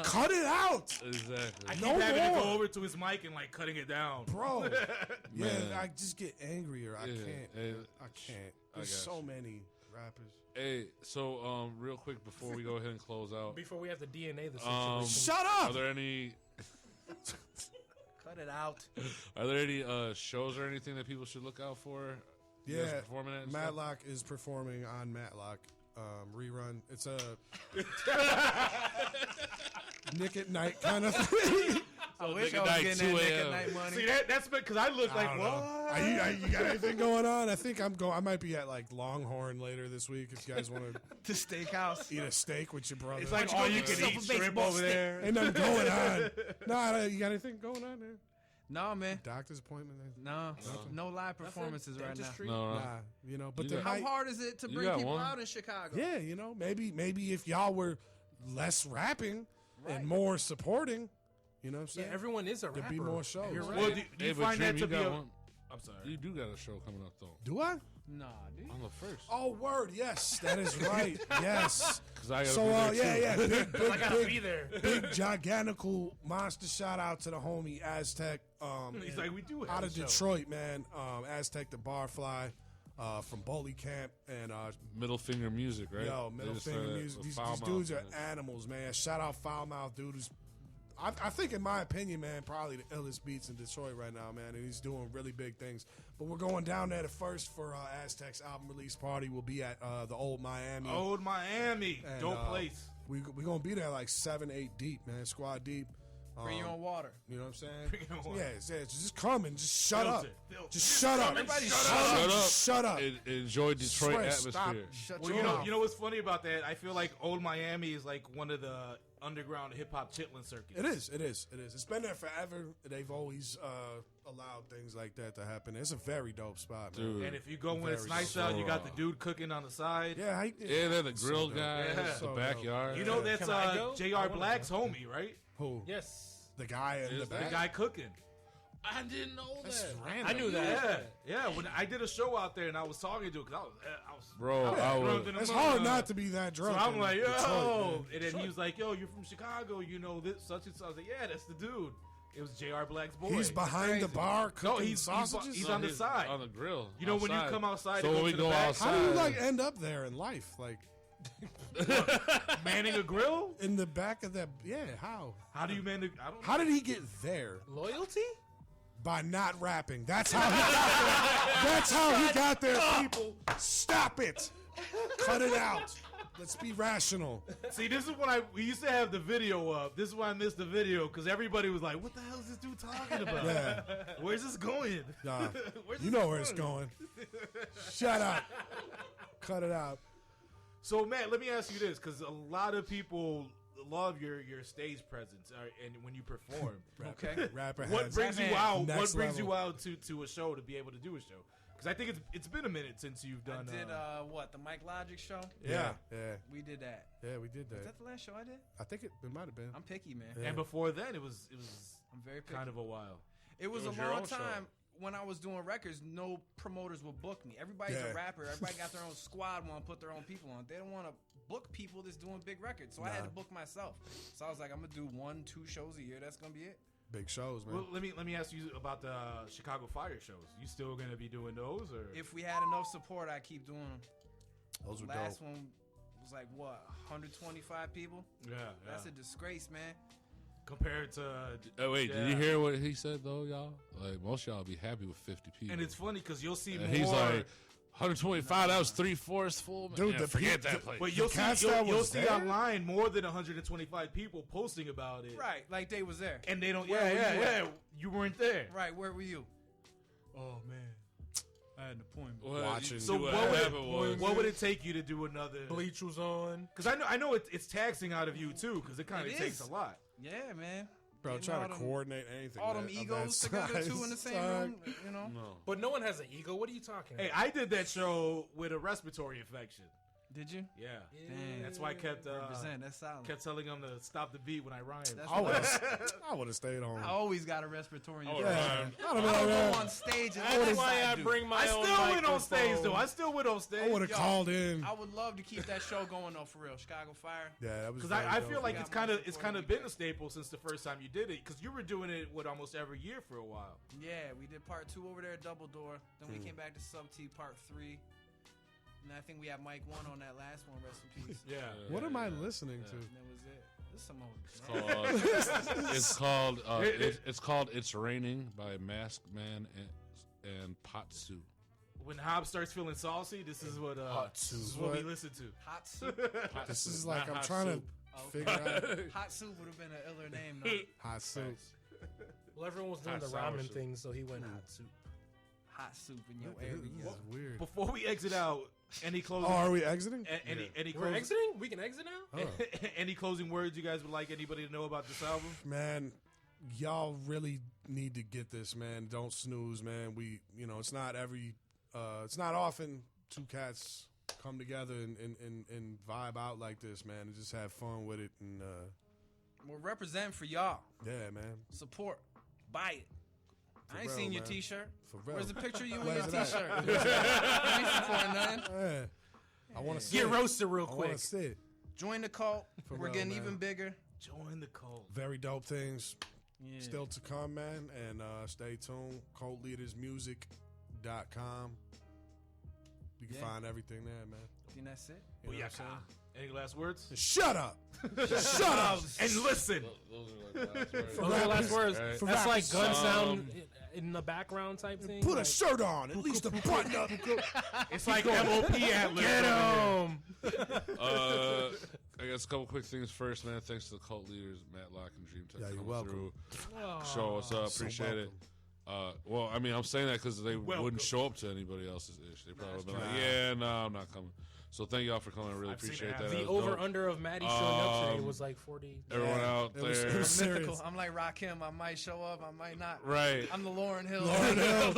Cut it out. exactly. I keep No having to more. go over to his mic and like cutting it down. Bro. Yeah, Man. I just get angrier. I Yeah, can't. hey, I can't. I There's got so you. many rappers. Hey, so real quick before we go ahead and close out, Before we have to DNA the situation. Shut are up. there any Cut it out. shows or anything that people should look out for? You guys Yeah, performing at and stuff? Matlock is performing on Matlock rerun. It's a Nick at Night kind of thing. I wish Nick I at was Night, getting 2 that Nick a.m. at Night money. See that's because I look I like don't know. what? Are you got anything going on? I think I'm going. I might be at like Longhorn later this week. If you guys want to The steakhouse. eat a steak with your brother, It's like you all go you get can yourself eat a shrimp baseball over stick? there. ain't nothing going on. Nah, you got anything going on there? No, man. Doctor's appointment? No live performances right now. Dentistry? No, Nah, but You the got- How night, hard is it to You bring got people one. out in Chicago? yeah, maybe if y'all were less rapping and more supporting, you know what I'm Yeah, saying? everyone is a rapper. There'd be more shows. You're right. Well, do Hey, you but find Dream, that you to be got a? one. I'm sorry. You do got a show coming up though Do I? Nah, dude. on the first. Oh, word, yes, that is right. Yes. Because I gotta So, be there yeah, too. big, I gotta be there. big, gigantical monster shout out to the homie Aztec. He's like, we do have out a of show. Detroit, man. Aztec the Barfly from Bully Camp and Middle finger music, right? yo, They Middle just Finger started Music. with These Foul dudes Mouth, are man. animals, man. Shout out Foul Mouth, dude. Who's, I think, in my opinion, man, probably the illest beats in Detroit right now, man. And he's doing really big things. But we're going down there. The first for Aztec's album release party will be at the Old Miami. Old Miami, And, dope place. We're going to be there like 7, 8 deep, man. Squad deep. Bring your own water. You know what I'm saying? Bring your own water. Yeah, just come and just shut Filter, up. filter. Just shut up. Everybody Shut up. Shut up. And enjoy Detroit Swear, atmosphere. stop. Shut Well, your mouth. you know what's funny about that? I feel like Old Miami is like one of the underground hip hop chitlin circuits. It is. It's been there forever. They've always allowed things like that to happen. It's a very dope spot, man. Dude. And if you go when it's Very nice so out, you got the raw. dude cooking on the side. Yeah, Yeah, they're the So grill dope. guys, Yeah. the So dope. backyard. You know that's Can I go? I Jr. wanna Black's homie, right? Who? Yes. The guy in the Is The back. guy cooking. I didn't know That's that. random. I knew that. Yeah. When I did a show out there and I was talking to him because I was Bro, I drunk was. in the It's morning. hard not to be that So drunk. I'm in like, yo, Detroit, man. and then he was like, yo, you're from Chicago, you know this such and such. I was like, yeah, that's the dude. It was J.R. Black's boy. He's behind the bar cooking sausages. He's on the side. On the grill. You know, when you come outside So and when go we to the go back, outside. How do you like end up there in life? Like manning a grill? in the back of that? Yeah. How? How do you man? I don't know. How did he get there? Loyalty? By not rapping. That's how he got there. That's how he got there, people. Stop it. Cut it out. Let's be rational. See, this is when we used to have the video up. This is why I missed the video, because everybody was like, what the hell is this dude talking about? Yeah. Where's this going? Nah, Where's you this know where it's going. Shut up. Cut it out. So, Matt, let me ask you this, because a lot of people love your stage presence and when you perform. Okay. Rapper What has brings you out? next What brings level. you out to a show to be able to do a show? Because I think it's been a minute since you've done. I did the Mike Logic show? Yeah. We did that. Yeah, we did Was that. that the last show I did? I think it might have been. I'm picky, man. Yeah. And before then, it was I'm very picky. kind of a while. It was It was a your long own show. time when I was doing records. No promoters would book me. Everybody's Yeah. a rapper. Everybody got their own squad. Want to put their own people on. They don't want to book people that's doing big records. So I had to book myself. So I was like, I'm gonna do 1-2 shows a year. That's gonna be it. Big shows, man. Well, let me ask you about the Chicago Fire shows. You still gonna be doing those, or If we had enough support, I'd keep doing them. Those were Last dope. one was like what, 125 people? yeah, That's a disgrace, man. compared to. Oh, wait, did you hear what he said, though, y'all? Like, most y'all be happy with 50 people. And it's funny because you'll see And more. he's like, 125, that was 3/4 full. Dude, Man, the forget pe- that place. But you'll cats see, that you'll was see there? online more than 125 people posting about it, Right, like they was there. and they don't. Where were you at? You weren't there. Right, where were you? Oh man, I had an appointment. Well, watching. So what what happened was, what would it take you to do another? Bleach was on. Because I know it's taxing out of you too. Because it kind of It takes is. a lot. Yeah, man. Bro, Getting trying all to them- coordinate anything. All them of that egos together size. too in the same Sorry. room. You know. no. But no one has an ego. What are you talking Hey, about? I did that show with a respiratory infection. Did you? Yeah, Dang. that's why I kept Represent. That's solid. kept telling them to stop the beat when I rhymed. That's I would have stayed home. I always got a respiratory Oh, infection. right. I'd have I don't been go on on stage and That's why I bring my I own still went on stage microphone. though. I still went on stage. I would have Yo, called in. I would love to keep that show going though, for real. Chicago Fire. Yeah, that was. Because very I dope. feel like got it's more kind of support been than a staple since the first time you did it. Because you were doing it almost every year for a while. Yeah, we did part 2 over there at Double Door. Then we came back to Sub T part 3. And I think we had Mike 1 on that last one. Rest in peace. Yeah. What am I listening to? And that was it. This is some old. It's called It's Raining by Masked Man and Pot Soup. When Hobbes starts feeling saucy, this is what this is what we listen to. Hot Soup. This is like Not I'm hot trying soup. to figure out Hot Soup would have been an iller name, though. hot soup. Well, everyone was doing Hot the sour ramen soup. thing, so he went hot soup. Hot Soup in your This area. is weird. Before we exit out, any Oh, closing? are we exiting? Any We're closing? exiting? We can exit now? Oh. Any closing words you guys would like anybody to know about this album? Man, y'all really need to get this, man. Don't snooze, man. It's not it's not often two cats come together and vibe out like this, man, and just have fun with it. And We're representing for y'all. yeah, man, Support. Buy it. I ain't real, seen your man. T-shirt. for real. Where's the picture of you in Where's your it at? T-shirt? I ain't supporting nothing. Yeah. I want to see Get it. roasted real I want quick. to see it. Join the cult. For We're real, getting man. even bigger. Join the cult. Very dope things Yeah. still to come, man. And stay tuned. CultLeadersMusic.com. You can Yeah. find everything there, man. I think that's it. You know what I'm Booyaka. saying? Any last words? Shut up! Shut up! And listen. Those are like the last words. Those are the last words. Right. For That's like rappers. gun sound in the background type thing. Put a like, shirt on, at least a button up. It's like MOP Atlas. Get him! I guess a couple quick things first, man. Thanks to the cult leaders, Matt Locke and Dream Tech, Yeah, you're coming welcome. through. Show us up. So Appreciate it. Well, I mean, I'm saying that because they wouldn't show up to anybody else's ish. They probably would be like, yeah, no, I'm not coming. So thank y'all for coming. I really I've seen appreciate it that. happen. That The was dope. over-under of Maddie showing up today was like 40. Everyone out It was- there. it was Mythical. serious. I'm like Rakim. I might show up. I might not. Right. I'm the Lauren Hill. Lauren Hill.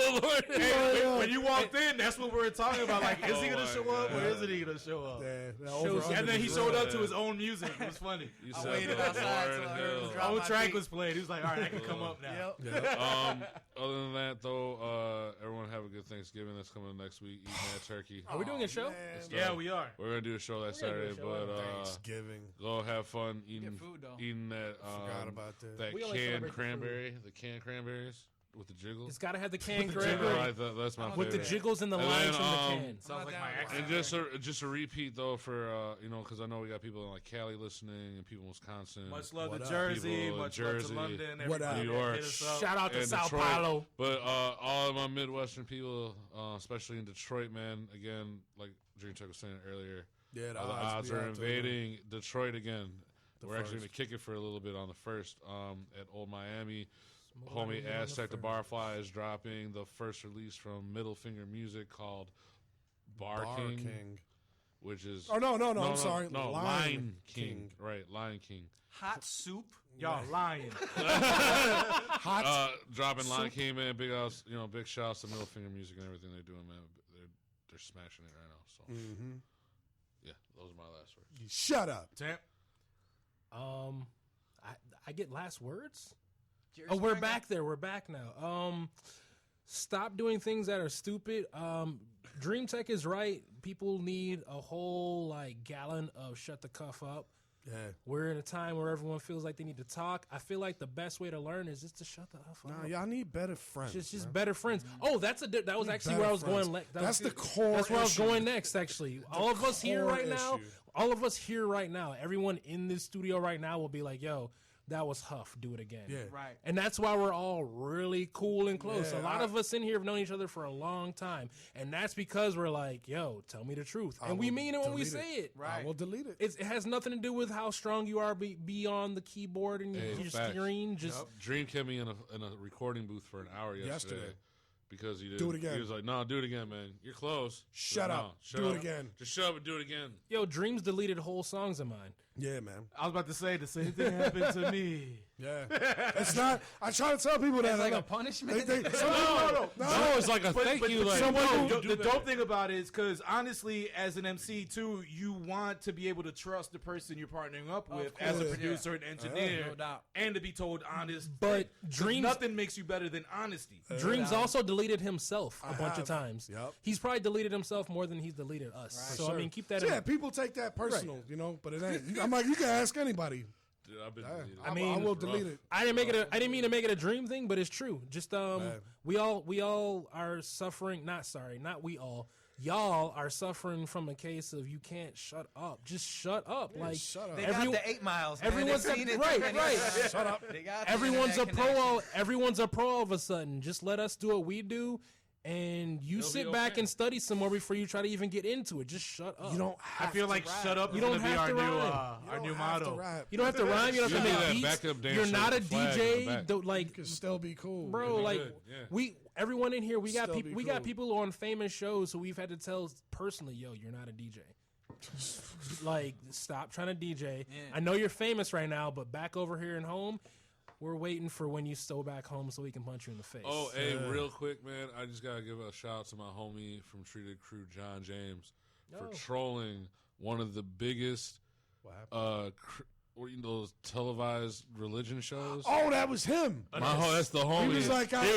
Hey, when you walked in, that's what we were talking about. Like, is he Oh gonna my show up or God. isn't he gonna show up? Yeah, that Shows- over-under And then he was showed real. up to his own music. It was funny. You I said waited that, outside Lauren till I heard him Hill. drop Old my track beat. was played. He was like, all right, I can come up now. Yep. Yeah. Other than that, though, everyone have a good Thanksgiving. That's coming next week. Eat that turkey. Are we doing a show? Man. It's Yeah, done. we we are. We're gonna do a show that We're gonna do a Saturday, show. but Thanksgiving. go have fun Get eating food though. that. Forgot about that. That We only canned celebrate the cranberry, the canned cranberries with the jiggles. It's got to have the canned Yeah, cranberry that's my With with the favorite. jiggles and the And lines then, from the can. Sounds not like down my with accent. And just a repeat though for because I know we got people in like Cali listening and people in Wisconsin. Much love What to up? Jersey. People in Much love Jersey. to London. What up? Everybody New that York. hit us up. Shout out to and Sao Detroit. Paulo. But all of my Midwestern people, especially in Detroit, man. Again, like Dream Tech was saying earlier, Yeah, the odds be are out to them. invading Detroit again. We're actually first. going to kick it for a little bit on the first at Old Miami. Smoke Homie on the Aztec the first. Barfly is dropping the first release from Middle Finger Music called Bar King, which is Oh no, I'm sorry. No, Lion Lion King. King. Right, Lion King. Hot soup. Y'all lying. Hot. Dropping Lion King, man. Big house, big shouts to Middle Finger Music and everything they're doing, man. They're smashing it right now. So yeah, those are my last words. Shut up. Tamp. I get last words. Jerry Oh, we're Springer. back there. We're back now. Stop doing things that are stupid. Dream Tech is right. People need a whole gallon of shut the cuff up. Yeah. We're in a time where everyone feels like they need to talk. I feel like the best way to learn is just to shut the fuck Nah, up. y'all need better friends. Just man. better friends. Oh, that was actually better where I was friends. going. That's the core That's where I was issue. going next. Actually, all of us here core right now. issue. All of us here right now. Everyone in this studio right now will be like, "Yo, that was Huff. Do it again." Yeah. Right. And that's why we're all really cool and close. Yeah, a lot of us in here have known each other for a long time. And that's because we're like, yo, tell me the truth. And we will mean it when we delete say it. I will delete it. It has nothing to do with how strong you are be on the keyboard and Hey, your facts. screen. Just Dream kept me in a recording booth for an hour yesterday. Because he did. Do it again. He was like, "No, do it again, man. You're close. Shut No, up. shut Do up. it again. Just shut up and do it again." yo, Dreams deleted whole songs of mine. Yeah, man. I was about to say the same thing happened to me. Yeah. It's not. I try to tell people that. It's like I'm a punishment. some people- no. No, it's like a thank you. Like, The dope thing about it is because honestly, as an MC too, you want to be able to trust the person you're partnering up with as a course. producer and engineer, No doubt. and to be told honest. But 'Cause Dreams nothing makes you better than honesty. Dreams also deleted himself a I bunch of have. times. Yep. He's probably deleted himself more than he's deleted us. Right. So, I mean, keep that in Yeah, mind. people take that personal, but it ain't. I'm like, you can ask anybody. Dude, I've been. I mean, will it's rough. delete it. I didn't mean to make it a dream thing, but it's true. Just we all are suffering. Not we all. Y'all are suffering from a case of you can't shut up. Just shut up. shut up. They every- got the 8 miles. Man. everyone's They've seen it. right. Shut up. They got the Everyone's a internet pro. connection. Everyone's a pro all of a sudden. Just let us do what we do, and you It'll sit be back okay. and study some more before you try to even get into it. Just shut up. You don't I have feel to like rap. shut up You is don't gonna be have our to new rhyme. You our don't new have to motto. rap. You don't have to rhyme. You don't You have to need that make beats. backup dancer You're not a with the flag in the DJ. back. You can still be cool. Bro, It'll be like good, yeah. everyone in here, we got Still people. be We got cool. people on famous shows who we've had to tell personally, "Yo, you're not a DJ. Like, stop trying to DJ. Yeah. I know you're famous right now, but back over here and home, we're waiting for when you still back home so we can punch you in the face." Oh, hey, real quick, man. I just gotta give a shout out to my homie from Treated Crew, John James, for trolling one of the biggest, those televised religion shows. Oh, that was him. That's the homie.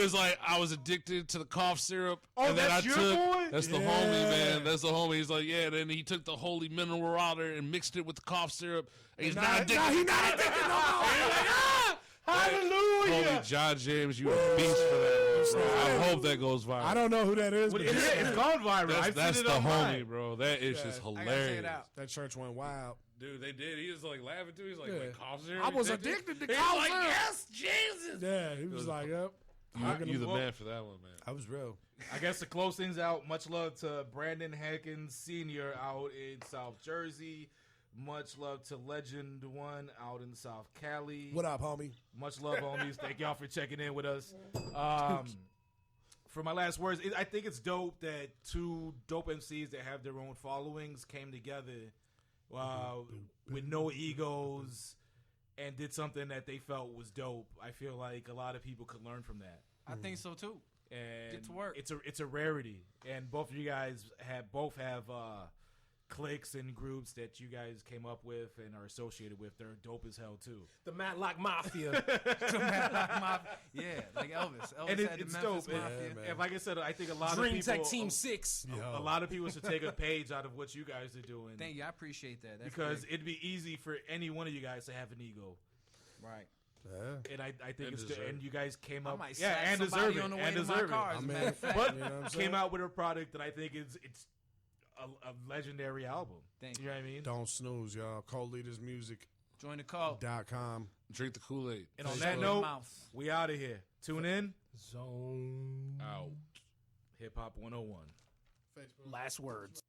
was like, I was addicted to the cough syrup. Oh, and then that's I your took, boy? That's the Yeah. homie, man. That's the homie. He's like, yeah. Then he took the holy mineral water and mixed it with the cough syrup. And he's not addicted. Nah, he not addicted no more. Hallelujah! Homie John James, you a beast for that. Bro. I hope that goes viral. I don't know who that is, but It's gone viral. That's, I've that's seen it the online. homie, bro. That is just I gotta check hilarious. it out. that church went wild. Dude, they did. He was like laughing too. He's like, Yeah. wait, cough syrup? I was addicted to He's cough like, syrup. yes, Jesus. Yeah, he was like, yep. You the man for that one, man. I was real. I guess to close things out, much love to Brandon Hankins Sr. out in South Jersey. Much love to Legend One out in South Cali. What up, homie? Much love, homies. Thank y'all for checking in with us. For my last words, I think it's dope that two dope MCs that have their own followings came together with no egos and did something that they felt was dope. I feel like a lot of people could learn from that. I think so too. And Get to work. It's a rarity, and both of you guys have cliques and groups that you guys came up with and are associated with. They're dope as hell too. The Matlock Mafia. Yeah, like Elvis. And had the it's Memphis dope. Mafia. man. And like I said, I think a lot Dream of people, Tech Team 6. a lot of people should take a page out of what you guys are doing. Thank you. I appreciate that. That's Because great. it'd be easy for any one of you guys to have an ego. Right. Yeah. And I think And it's deserve and you guys came I up, might yeah, slap and somebody deserve it, on the way and to my deserve car, it. as a I mean, matter of fact. But You know what I'm came saying? out with a product that I think it's a legendary album. Thank You know what I mean? Don't snooze, y'all. ColdLeadersMusic.com. Join the cult. Drink the Kool-Aid. And on Facebook. that note, Mouth. we out of here. Tune in. Zone. Out. Hip Hop 101. Facebook. Last words.